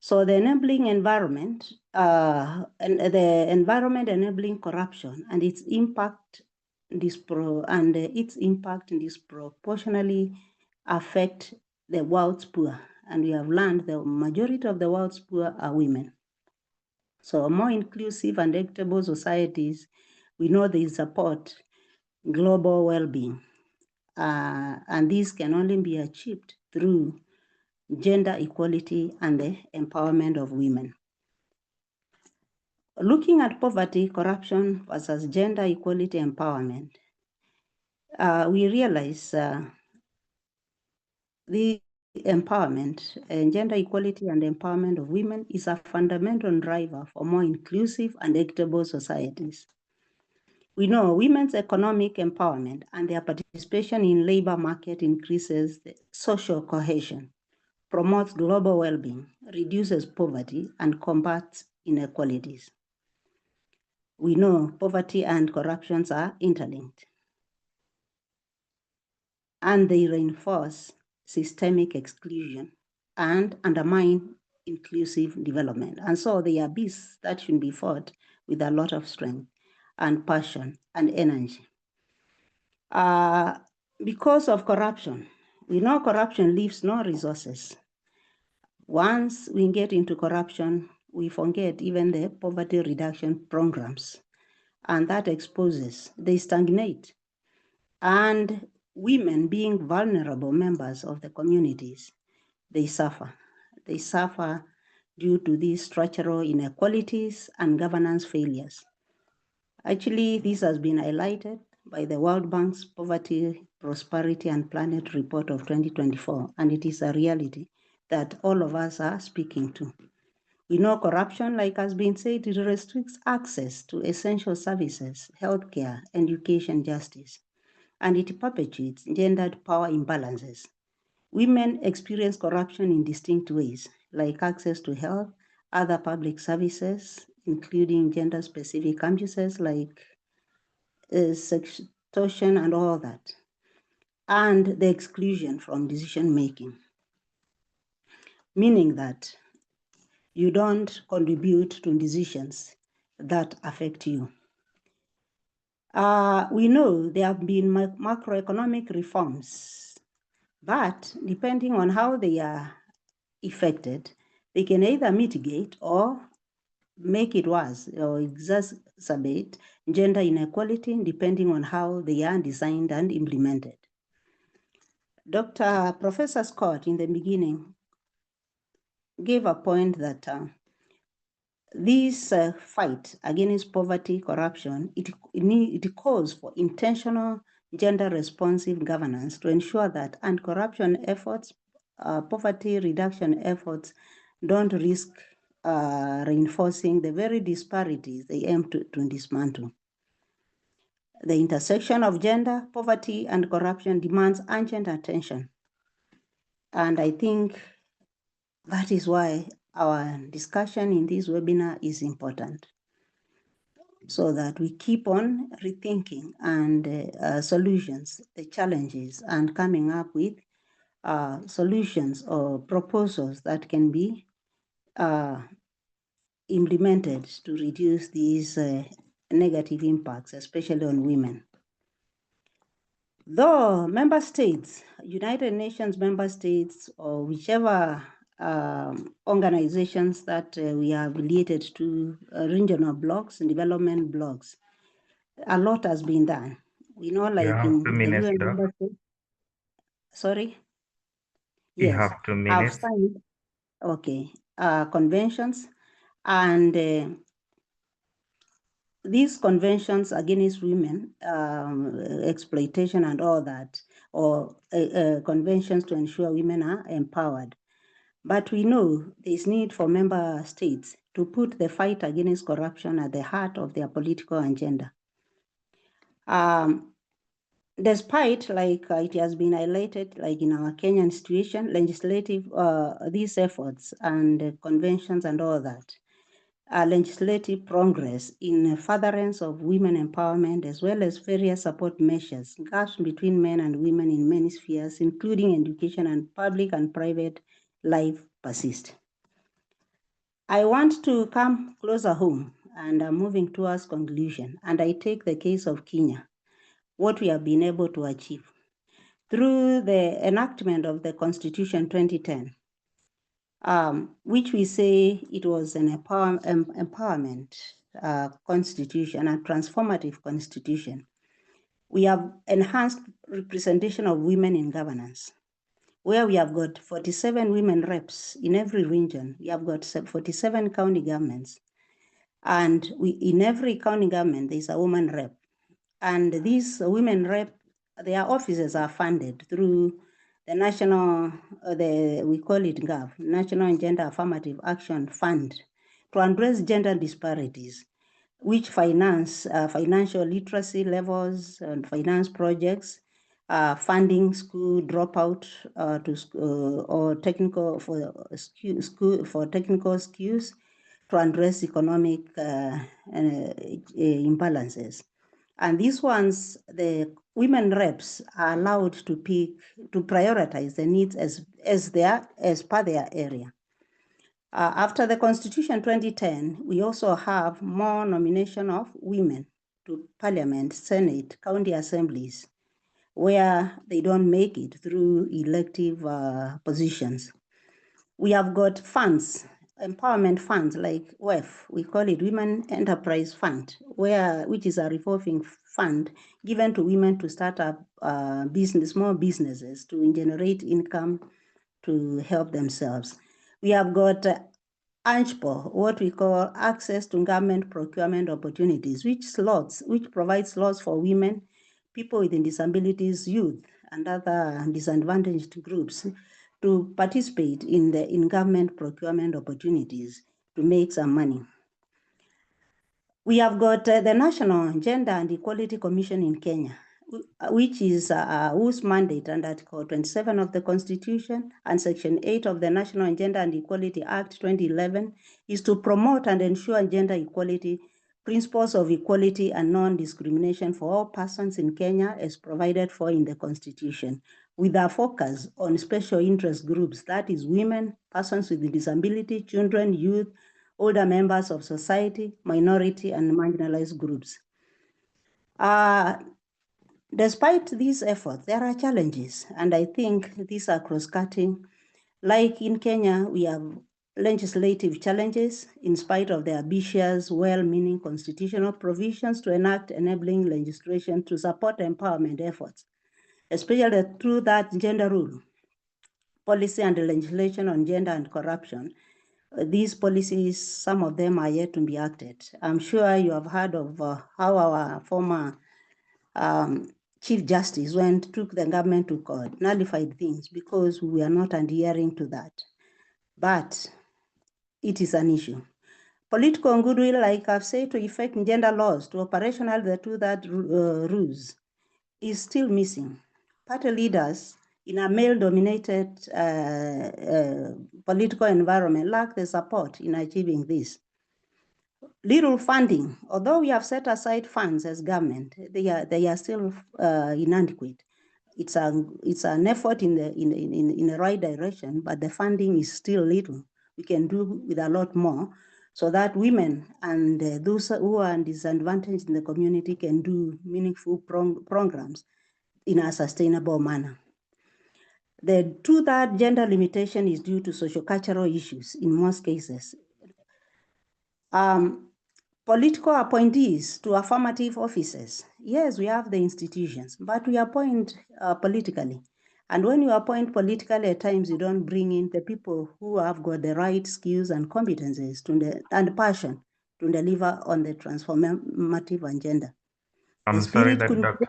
So the enabling environment, and the environment enabling corruption and its impact disproportionately affect the world's poor. And we have learned the majority of the world's poor are women. So more inclusive and equitable societies, we know they support global well-being. And this can only be achieved through gender equality and the empowerment of women. Looking at poverty, corruption versus gender equality empowerment, we realize the empowerment and gender equality and empowerment of women is a fundamental driver for more inclusive and equitable societies. We know women's economic empowerment and their participation in labor market increases the social cohesion, promotes global well-being, reduces poverty, and combats inequalities. We know poverty and corruption are interlinked, and they reinforce systemic exclusion and undermine inclusive development. And so they are beasts that should be fought with a lot of strength and passion and energy. Because of corruption, we know corruption leaves no resources. Once we get into corruption, we forget even the poverty reduction programs, and that exposes, they stagnate. And women, being vulnerable members of the communities, they suffer. They suffer due to these structural inequalities and governance failures. Actually, this has been highlighted by the World Bank's Poverty, Prosperity and Planet Report of 2024, and it is a reality that all of us are speaking to. We know corruption, like has been said, it restricts access to essential services, healthcare, education, justice, and it perpetuates gendered power imbalances. Women experience corruption in distinct ways, like access to health, other public services, including gender-specific abuses like sextortion and all that, and the exclusion from decision-making, meaning that you don't contribute to decisions that affect you. We know there have been macroeconomic reforms, but depending on how they are effected, they can either mitigate or make it worse or exacerbate gender inequality depending on how they are designed and implemented. Professor Scott in the beginning gave a point that this fight against poverty, corruption, it calls for intentional gender responsive governance to ensure that anti-corruption efforts, poverty reduction efforts don't risk reinforcing the very disparities they aim to dismantle. The intersection of gender, poverty, and corruption demands urgent attention. And I think that is why our discussion in this webinar is important, so that we keep on rethinking and solutions, the challenges, and coming up with solutions or proposals that can be implemented to reduce these negative impacts, especially on women. Though member states, United Nations member states, or whichever organizations that we are affiliated to, regional blocks and development blocks, a lot has been done. We know, like in the UN member states. Sorry? You Yes. have 2 minutes. I've signed, okay, conventions, and these conventions against women, exploitation and all that, or conventions to ensure women are empowered, But we know there is need for member states to put the fight against corruption at the heart of their political agenda. Despite, like it has been highlighted, like in our Kenyan situation, legislative, these efforts and conventions and all that, legislative progress in furtherance of women empowerment, as well as various support measures, gaps between men and women in many spheres, including education and public and private life, persist. I want to come closer home, and I'm moving towards conclusion, and I take the case of Kenya, what we have been able to achieve. Through the enactment of the Constitution 2010, which we say it was an empowerment constitution, a transformative constitution. We have enhanced representation of women in governance, where we have got 47 women reps in every region. We have got 47 county governments, and in every county government, there's a woman rep. And these women rep, their offices are funded through the national, we call it GAF, National Gender Affirmative Action Fund, to address gender disparities, which finance financial literacy levels and finance projects, funding school dropout or technical for technical skills to address economic imbalances. And these ones, the women reps are allowed to prioritize the needs as per their area. After the Constitution 2010, we also have more nomination of women to Parliament, Senate, county assemblies, where they don't make it through elective positions. We have got funds, empowerment funds like WEF, we call it Women Enterprise Fund, which is a revolving fund given to women to start up small businesses to generate income to help themselves. We have got ANCHPO, what we call Access to Government Procurement Opportunities, which provides slots for women, people with disabilities, youth, and other disadvantaged groups to participate in government procurement opportunities to make some money. We have got the National Gender and Equality Commission in Kenya, which is whose mandate under Article 27 of the Constitution and Section 8 of the National Gender and Equality Act 2011 is to promote and ensure gender equality, principles of equality and non-discrimination for all persons in Kenya as provided for in the Constitution, with a focus on special interest groups, that is women, persons with disability, children, youth, older members of society, minority and marginalized groups. Despite these efforts, there are challenges, and I think these are cross-cutting. Like in Kenya, we have legislative challenges in spite of the ambitious, well-meaning constitutional provisions to enact enabling legislation to support empowerment efforts, especially through that gender rule, policy and legislation on gender and corruption. These policies, some of them are yet to be acted. I'm sure you have heard of how our former Chief Justice took the government to court, nullified things because we are not adhering to that. But it is an issue. Political goodwill, like I've said, to effect gender laws, to operational the two-thirds rules, is still missing. Party leaders in a male-dominated political environment lack the support in achieving this. Little funding, although we have set aside funds as government, they are still inadequate. It's an effort in the right direction, but the funding is still little. We can do with a lot more, so that women and those who are disadvantaged in the community can do meaningful programs in a sustainable manner. The two-thirds gender limitation is due to socio-cultural issues in most cases. Political appointees to affirmative offices. Yes, we have the institutions, but we appoint politically. And when you appoint politically, at times you don't bring in the people who have got the right skills and competencies and passion to deliver on the transformative agenda. I'm The sorry, spirit could be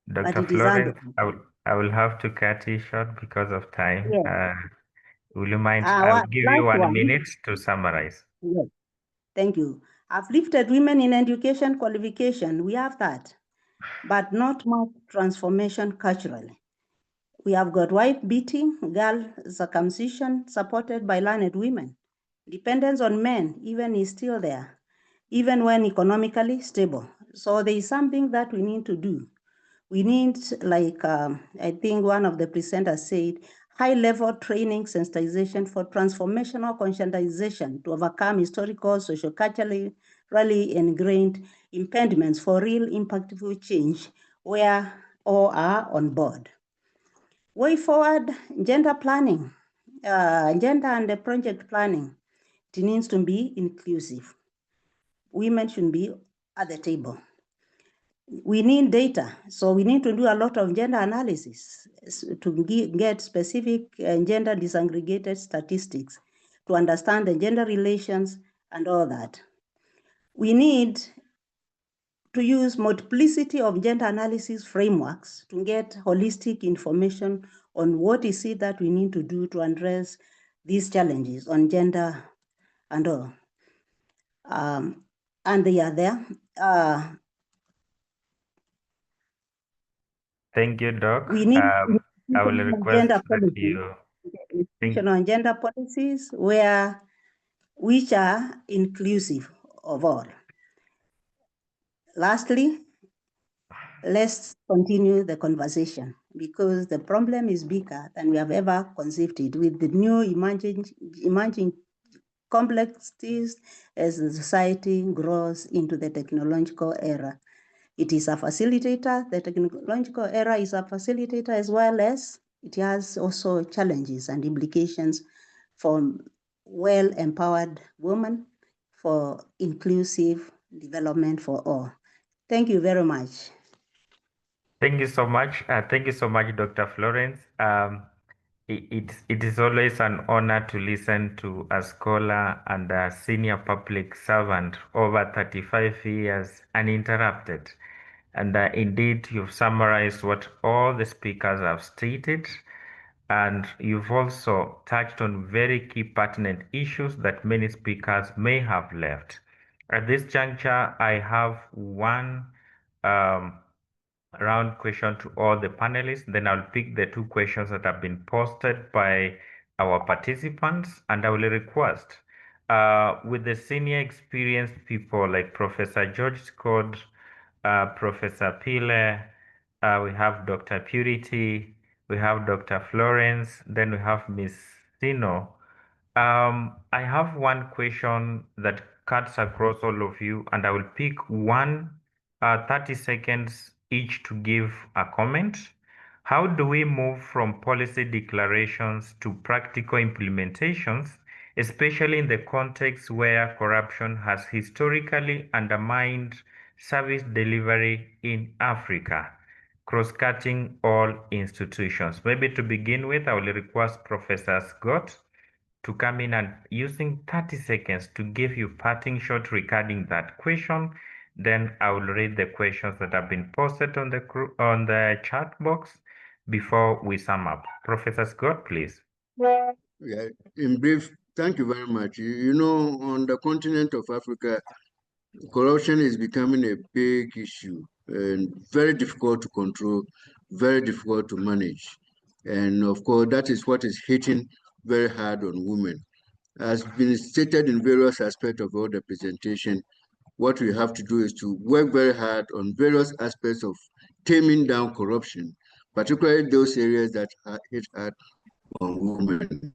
there, but Dr. it is Florence, under. I will have to cut you short because of time. Yes. Will you mind? Ah, I'll well, give last you 1 one. minute to summarize. Yes, thank you. Uplifted women in education qualification, we have that, but not much transformation culturally. We have got wife beating, girl circumcision supported by learned women. Dependence on men even is still there, even when economically stable. So there is something that we need to do. We need, like I think one of the presenters said, high-level training sensitization for transformational conscientization to overcome historical, socio-culturally ingrained impediments for real impactful change where all are on board. Way forward, gender planning, gender and the project planning, it needs to be inclusive. Women should be at the table. We need data, so we need to do a lot of gender analysis to get specific gender disaggregated statistics to understand the gender relations and all that. We need to use multiplicity of gender analysis frameworks to get holistic information on what is it that we need to do to address these challenges on gender and all. And they are there. Thank you, Doc. We need I will request gender that policies, you think. on gender policies which are inclusive of all. Lastly, let's continue the conversation because the problem is bigger than we have ever conceived it with the new emerging complexities as the society grows into the technological era. It is a facilitator. The technological era is a facilitator as well as it has also challenges and implications for well-empowered women, for inclusive development for all. Thank you very much. Thank you so much. Thank you so much, Dr. Florence. It is always an honor to listen to a scholar and a senior public servant over 35 years uninterrupted. And indeed, you've summarized what all the speakers have stated, and you've also touched on very key pertinent issues that many speakers may have left. At this juncture, I have one round question to all the panelists. Then I'll pick the 2 questions that have been posted by our participants, and I will request with the senior experienced people like Professor George Scott, Professor Pile, we have Dr. Purity, we have Dr. Florence, then we have Miss Sino. I have one question that cuts across all of you, and I will pick 30 seconds each to give a comment. How do we move from policy declarations to practical implementations, especially in the context where corruption has historically undermined service delivery in Africa, cross-cutting all institutions? Maybe to begin with, I will request Professor Scott to come in and using 30 seconds to give you parting shot regarding that question. Then I will read the questions that have been posted on the chat box before we sum up. Professor Scott, please. Yeah, in brief, thank you very much. You know, on the continent of Africa, corruption is becoming a big issue and very difficult to control, very difficult to manage. And of course, that is what is hitting very hard on women. As been stated in various aspects of all the presentation, what we have to do is to work very hard on various aspects of taming down corruption, particularly those areas that are hit hard on women.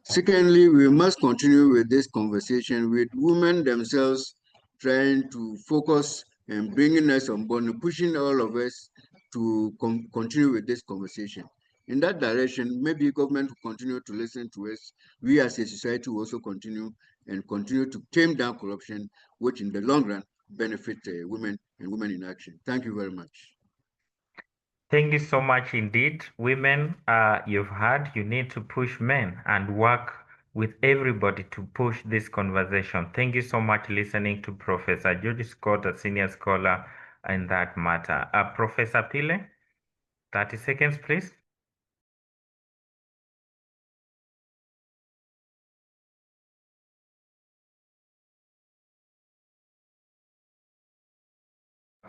Secondly, we must continue with this conversation with women themselves trying to focus and bringing us on board and pushing all of us to continue with this conversation. In that direction, maybe government will continue to listen to us. We as a society will also continue to tame down corruption, which in the long run benefit women and women in action. Thank you very much. Thank you so much indeed. Women, you've heard, you need to push men and work with everybody to push this conversation. Thank you so much listening to Professor George Scott, a senior scholar in that matter. Professor Pile, 30 seconds, please.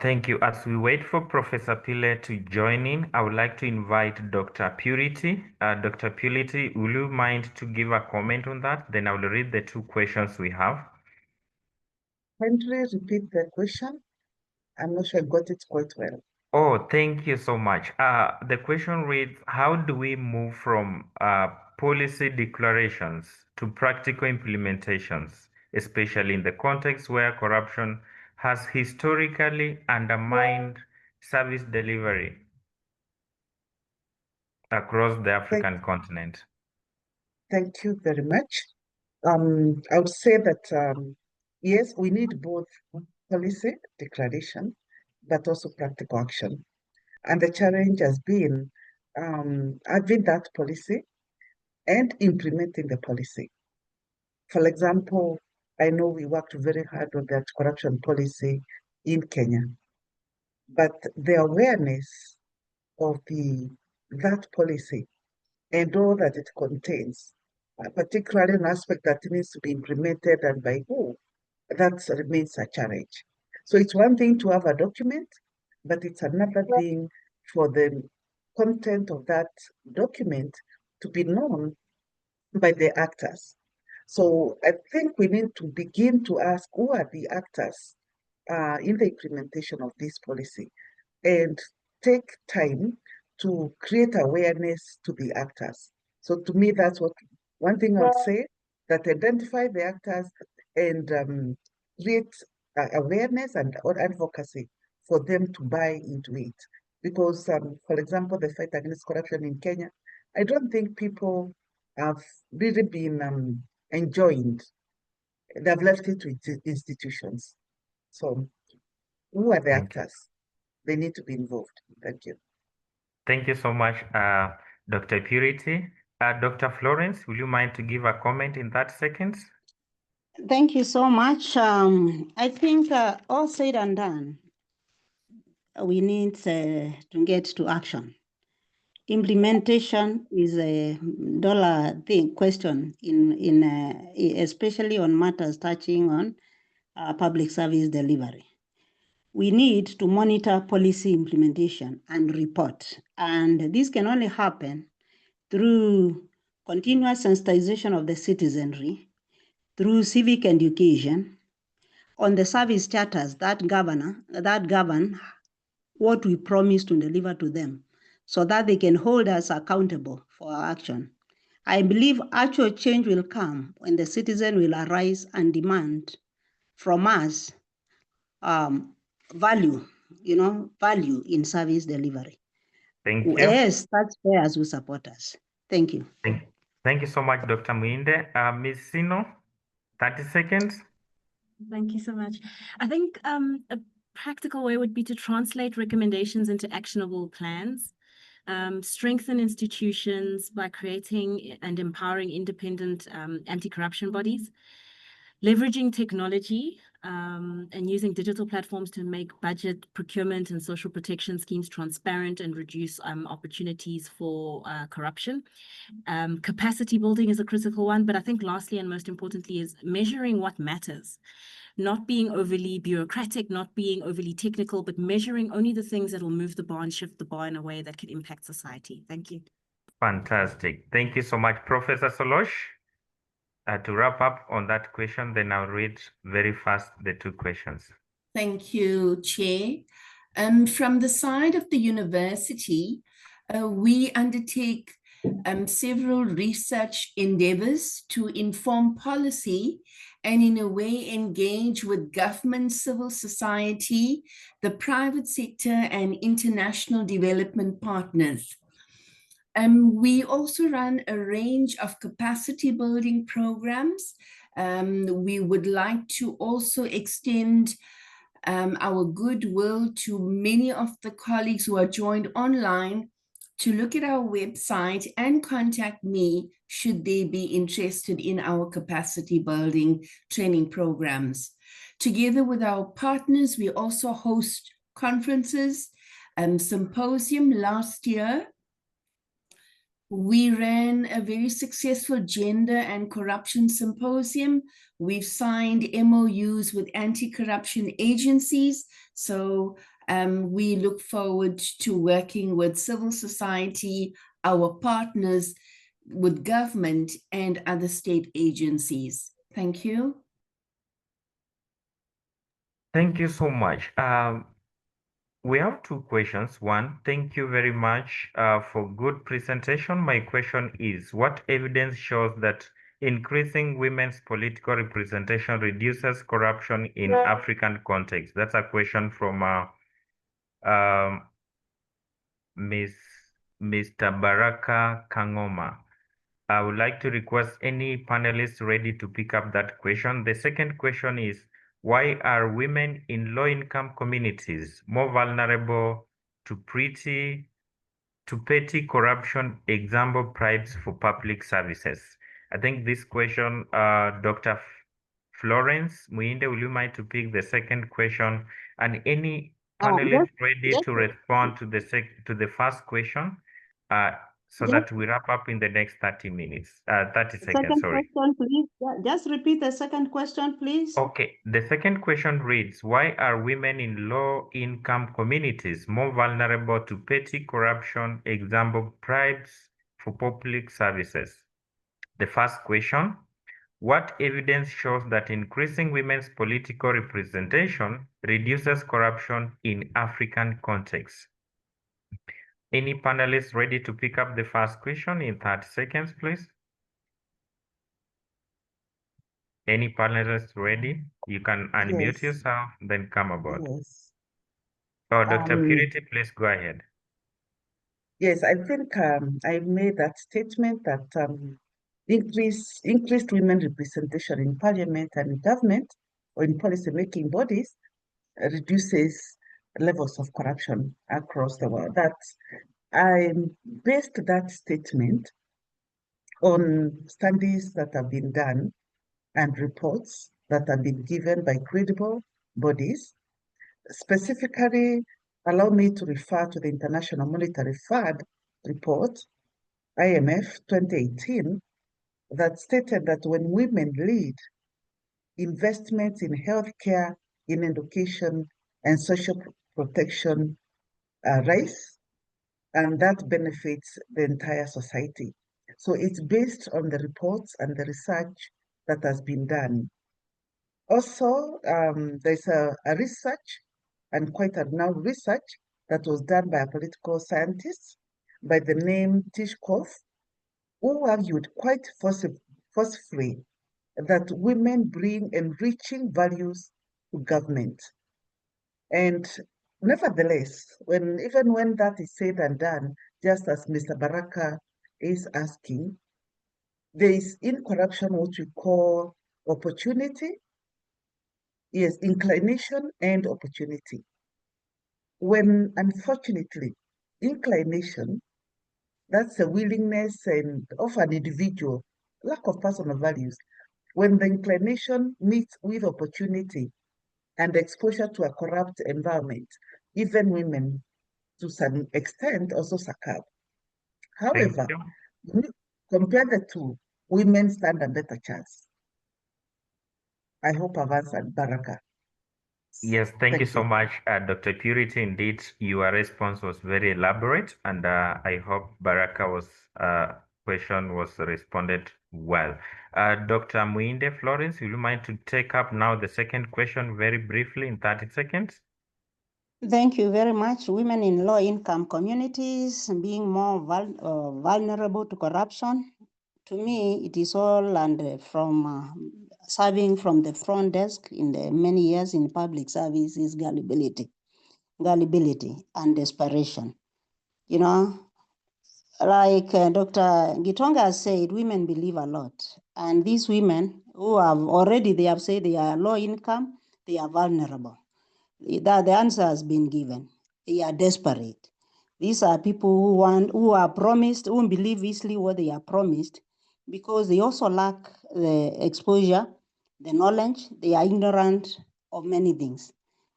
Thank you. As we wait for Professor Pile to join in, I would like to invite Dr. Purity. Dr. Purity, will you mind to give a comment on that? Then I will read the two questions we have. Kindly repeat the question. I'm not sure I got it quite well. Oh, thank you so much. The question reads, how do we move from policy declarations to practical implementations, especially in the context where corruption has historically undermined service delivery across the African continent? Thank you very much. I would say that yes, we need both policy declaration, but also practical action. And the challenge has been having that policy and implementing the policy. For example, I know we worked very hard on that corruption policy in Kenya, but the awareness of that policy and all that it contains, particularly an aspect that needs to be implemented and by who, that remains a challenge. So it's one thing to have a document, but it's another thing for the content of that document to be known by the actors. So I think we need to begin to ask who are the actors in the implementation of this policy and take time to create awareness to the actors. So to me, that's one thing I would say, that identify the actors and create awareness and or advocacy for them to buy into it. Because, for example, the fight against corruption in Kenya, I don't think people have really been enjoined. They've left it to institutions. So who are the Thank you. actors? They need to be involved. Thank you. Thank you so much, Dr. Purity. Dr. Florence, will you mind to give a comment in that seconds? Thank you so much. I think all said and done, we need to get to action. Implementation is a dollar question especially on matters touching on public service delivery. We need to monitor policy implementation and report, and this can only happen through continuous sensitization of the citizenry, through civic education, on the service charters that govern what we promise to deliver to them, so that they can hold us accountable for our action. I believe actual change will come when the citizen will arise and demand from us value in service delivery. Thank you. Yes, taxpayers will support us. Thank you. Thank you so much, Dr. Muinde. Ms. Sino, 30 seconds. Thank you so much. I think a practical way would be to translate recommendations into actionable plans, strengthen institutions by creating and empowering independent anti-corruption bodies, leveraging technology and using digital platforms to make budget, procurement, and social protection schemes transparent and reduce opportunities for corruption. Capacity building is a critical one, but I think lastly and most importantly is measuring what matters. Not being overly bureaucratic, not being overly technical, but measuring only the things that will move the bar and shift the bar in a way that can impact society. Thank you. Fantastic. Thank you so much, Professor Solosh. To wrap up on that question, then I'll read very fast the two questions. Thank you, Chair. From the side of the university, we undertake several research endeavors to inform policy and in a way engage with government, civil society, the private sector, and international development partners. We also run a range of capacity building programs. We would like to also extend our goodwill to many of the colleagues who are joined online to look at our website and contact me should they be interested in our capacity building training programs. Together with our partners, we also host conferences, symposium last year. We ran a very successful gender and corruption symposium. We've signed MOUs with anti-corruption agencies. So We look forward to working with civil society, our partners, with government and other state agencies. Thank you. Thank you so much. We have two questions. One, thank you very much for good presentation. My question is, what evidence shows that increasing women's political representation reduces corruption in African context? That's a question from Mr. Baraka Kangoma. I would like to request any panelists ready to pick up that question. The second question is, why are women in low-income communities more vulnerable to petty corruption, example, bribes for public services? I think this question, Dr. Florence Muinde, will you mind to pick the second question? And any panelists ready to respond to the first question, so that we wrap up in the next 30 minutes, 30 seconds, sorry. Question, please. Just repeat the second question, please. Okay, the second question reads, why are women in low-income communities more vulnerable to petty corruption, example, bribes for public services? The first question, what evidence shows that increasing women's political representation reduces corruption in African contexts? Any panelists ready to pick up the first question in 30 seconds, please? Any panelists ready? You can unmute yourself, then come aboard. Yes. Oh, Dr. Purity, please go ahead. Yes, I think I made that statement that increased women representation in parliament and in government or in policy-making bodies reduces levels of corruption across the world. That I based that statement on studies that have been done and reports that have been given by credible bodies. Specifically, allow me to refer to the International Monetary Fund report, IMF 2018, that stated that when women lead, investments in healthcare, in education, and social protection rise, and that benefits the entire society. So it's based on the reports and the research that has been done. Also, there's a research, and quite a now research, that was done by a political scientist by the name Tishkov, who argued quite forcefully that women bring enriching values to government. And nevertheless, even when that is said and done, just as Mr. Baraka is asking, there is in corruption what we call opportunity, yes, inclination and opportunity. When unfortunately, inclination, that's a willingness of an individual, lack of personal values. When the inclination meets with opportunity and exposure to a corrupt environment, even women to some extent also succumb. However, compare the two, women stand a better chance. I hope I've answered, Baraka. Yes, thank you so much, Dr. Purity. Indeed, your response was very elaborate, and I hope Baraka's question was responded well. Dr. Muinde Florence, will you mind to take up now the second question very briefly in 30 seconds? Thank you very much. Women in low-income communities being more vulnerable to corruption. To me, it is all and from serving from the front desk in the many years in public service is gullibility and desperation. You know, like Dr. Gitonga said, women believe a lot. And these women who have already, they have said they are low income, they are vulnerable. The answer has been given. They are desperate. These are people who are promised, who believe easily what they are promised, because they also lack the exposure, the knowledge, they are ignorant of many things.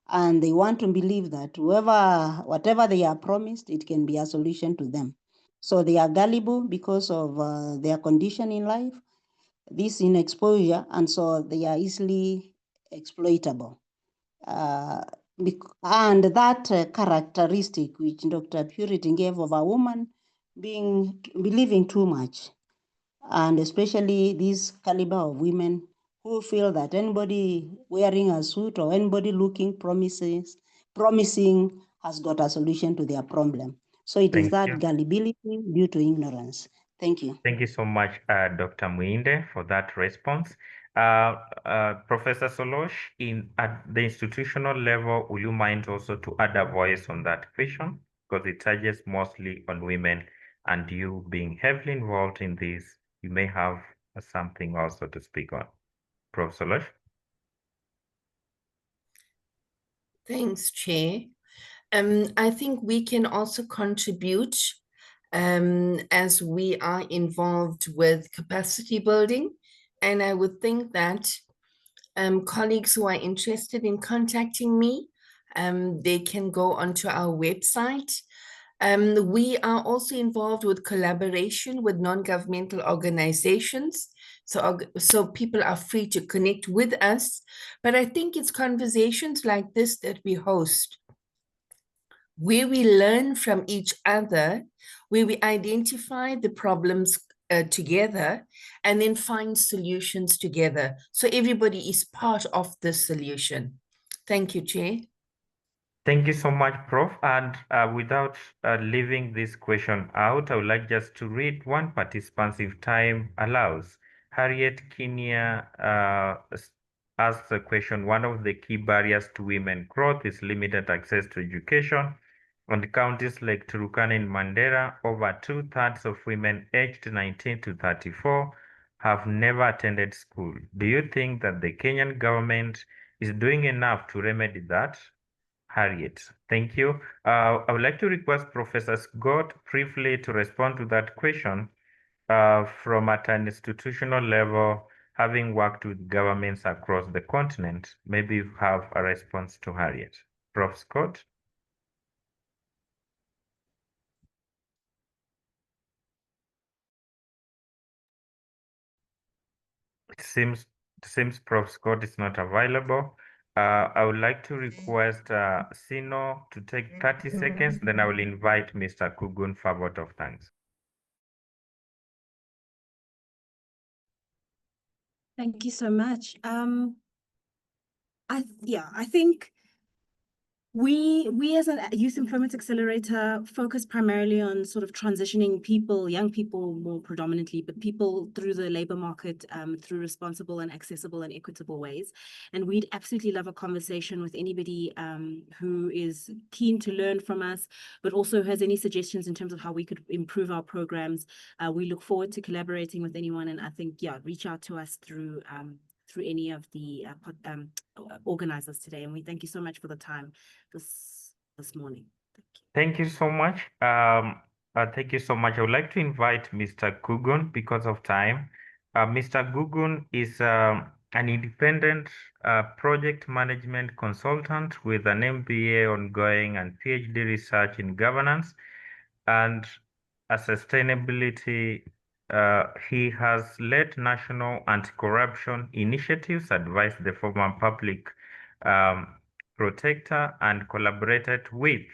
And they want to believe that whatever they are promised, it can be a solution to them. So they are gullible because of their condition in life, this in exposure, and so they are easily exploitable. And that characteristic which Dr. Purity gave of a woman believing too much, and especially this caliber of women who feel that anybody wearing a suit or anybody looking promising has got a solution to their problem. So it is Thank that you. gullibility due to ignorance. Thank you. Thank you so much, Dr. Muinde, for that response. Professor Solosh, at the institutional level, will you mind also to add a voice on that question? Because it touches mostly on women, and you being heavily involved in this, you may have something also to speak on. Prof. Solosh? Thanks, Chair. I think we can also contribute as we are involved with capacity building. And I would think that colleagues who are interested in contacting me, they can go onto our website. We are also involved with collaboration with non-governmental organizations. So people are free to connect with us. But I think it's conversations like this that we host, where we learn from each other, where we identify the problems together and then find solutions together. So everybody is part of the solution. Thank you, Chair. Thank you so much, Prof. And without leaving this question out, I would like just to read one participant if time allows. Harriet Kinia asked the question, one of the key barriers to women growth is limited access to education. On counties like Turkana and Mandera, over 2/3 of women aged 19 to 34 have never attended school. Do you think that the Kenyan government is doing enough to remedy that? Harriet, thank you. I would like to request Professor Scott briefly to respond to that question from at an institutional level, having worked with governments across the continent. Maybe you have a response to Harriet. Prof. Scott? It seems Prof. Scott is not available. I would like to request Sino to take 30 seconds, then I will invite Mr. Kugun for a vote of thanks. Thank you so much. I think we as a Youth Employment Accelerator focus primarily on sort of transitioning people, young people more predominantly, but people through the labor market through responsible and accessible and equitable ways. And we'd absolutely love a conversation with anybody who is keen to learn from us, but also has any suggestions in terms of how we could improve our programs. We look forward to collaborating with anyone, and I think, yeah, reach out to us through any of the organizers today. And we thank you so much for the time this morning. Thank you so much. Thank you so much. I would like to invite Mr. Kugun because of time. Mr. Kugun is an independent project management consultant with an MBA ongoing and PhD research in governance and sustainability. He has led national anti-corruption initiatives, advised the former public protector, and collaborated with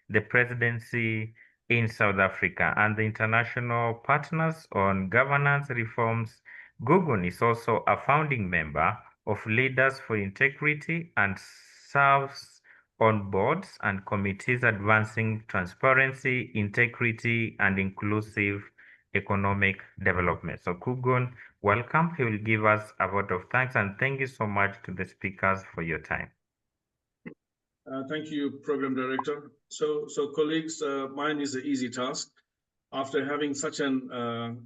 the presidency in South Africa and the international partners on governance reforms. Kugun is also a founding member of Leaders for Integrity and serves on boards and committees advancing transparency, integrity, and inclusive economic development. So Kugun, welcome. He will give us a vote of thanks, and thank you so much to the speakers for your time. Thank you, Program Director. So colleagues, mine is an easy task. After having such an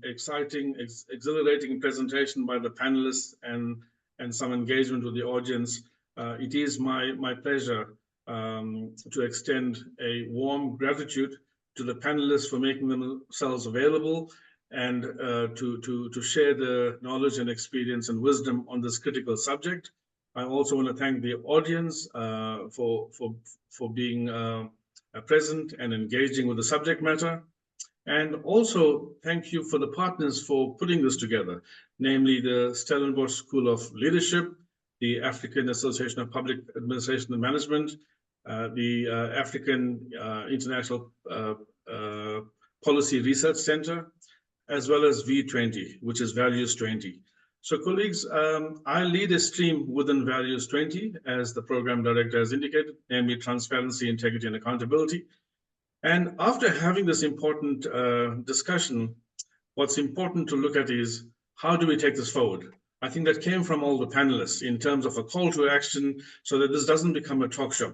exciting, exhilarating presentation by the panelists and some engagement with the audience, it is my pleasure to extend a warm gratitude to the panelists for making themselves available and to share the knowledge and experience and wisdom on this critical subject. I also want to thank the audience for being present and engaging with the subject matter. And also thank you for the partners for putting this together, namely the Stellenbosch School of Leadership, the African Association of Public Administration and Management, the African International Policy Research Center, as well as V20, which is Values 20. So colleagues, I lead a stream within Values 20, as the program director has indicated, namely transparency, integrity, and accountability. And after having this important discussion, what's important to look at is, how do we take this forward? I think that came from all the panelists in terms of a call to action, so that this doesn't become a talk show.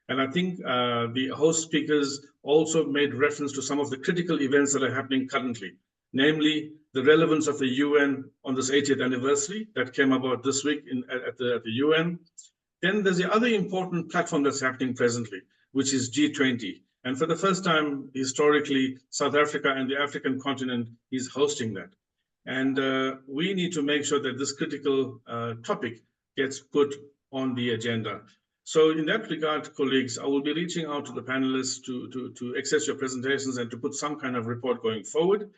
And I think the host speakers also made reference to some of the critical events that are happening currently, namely the relevance of the UN on this 80th anniversary that came about this week at the UN. Then there's the other important platform that's happening presently, which is G20. And for the first time historically, South Africa and the African continent is hosting that. And we need to make sure that this critical topic gets put on the agenda. So in that regard, colleagues, I will be reaching out to the panelists to access your presentations and to put some kind of report going forward.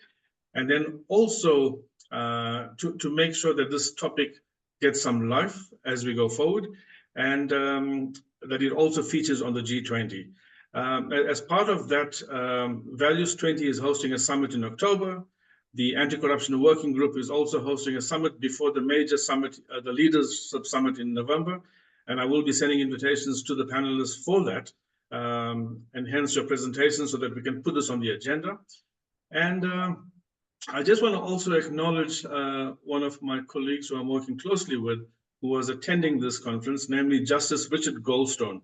And then also to make sure that this topic gets some life as we go forward, and that it also features on the G20. As part of that, Values 20 is hosting a summit in October. The Anti-Corruption Working Group is also hosting a summit before the major summit, the Leaders Summit in November. And I will be sending invitations to the panelists for that, and hence your presentation, so that we can put this on the agenda. And I just want to also acknowledge one of my colleagues who I'm working closely with, who was attending this conference, namely Justice Richard Goldstone.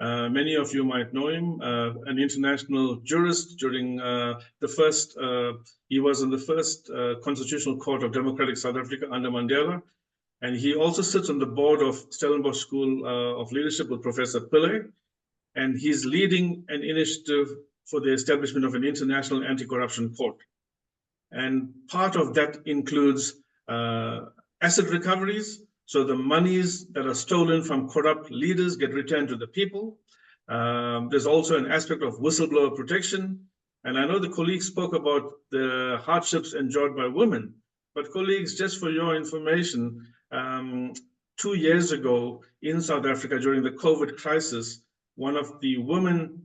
Many of you might know him, an international jurist during the first, he was in the first Constitutional Court of Democratic South Africa under Mandela. And he also sits on the board of Stellenbosch School of Leadership with Professor Pillay. And he's leading an initiative for the establishment of an international anti-corruption court. And part of that includes asset recoveries. So the monies that are stolen from corrupt leaders get returned to the people. There's also an aspect of whistleblower protection. And I know the colleagues spoke about the hardships enjoyed by women. But colleagues, just for your information, 2 years ago in South Africa during the COVID crisis, one of the women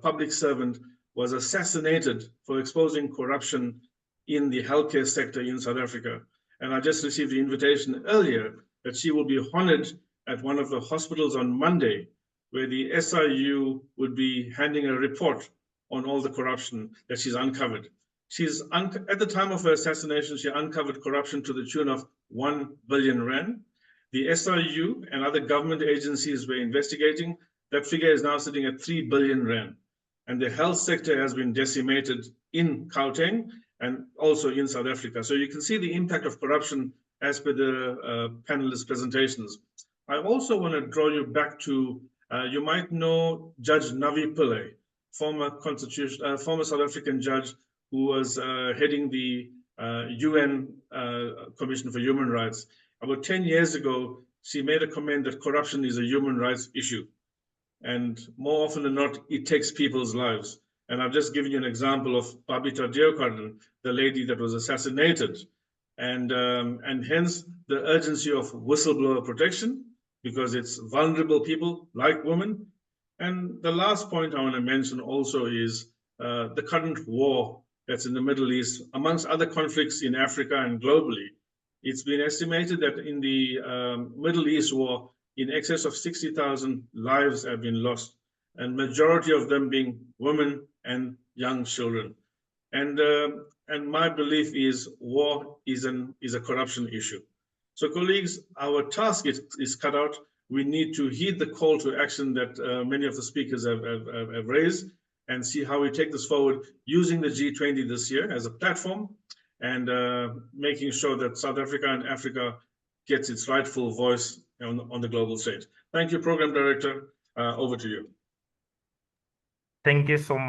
public servant was assassinated for exposing corruption in the healthcare sector in South Africa. And I just received the invitation earlier that she will be honored at one of the hospitals on Monday, where the SIU would be handing a report on all the corruption that she's uncovered. At the time of her assassination, she uncovered corruption to the tune of 1 billion rand. The SIU and other government agencies were investigating. That figure is now sitting at 3 billion rand. And the health sector has been decimated in Gauteng and also in South Africa. So you can see the impact of corruption as per the panelists' presentations. I also want to draw you back to, you might know Judge Navi Pillay, former South African judge who was heading the UN Commission for Human Rights. About 10 years ago, she made a comment that corruption is a human rights issue. And more often than not, it takes people's lives. And I've just given you an example of Babita Deokaran, the lady that was assassinated. And hence the urgency of whistleblower protection, because it's vulnerable people like women. And the last point I want to mention also is the current war that's in the Middle East, amongst other conflicts in Africa and globally. It's been estimated that in the Middle East war, in excess of 60,000 lives have been lost, and majority of them being women and young children. And my belief is war is a corruption issue. So colleagues, our task is cut out. We need to heed the call to action that many of the speakers have raised, and see how we take this forward using the G20 this year as a platform, and making sure that South Africa and Africa gets its rightful voice on the global stage. Thank you, Program Director. Over to you. Thank you so much.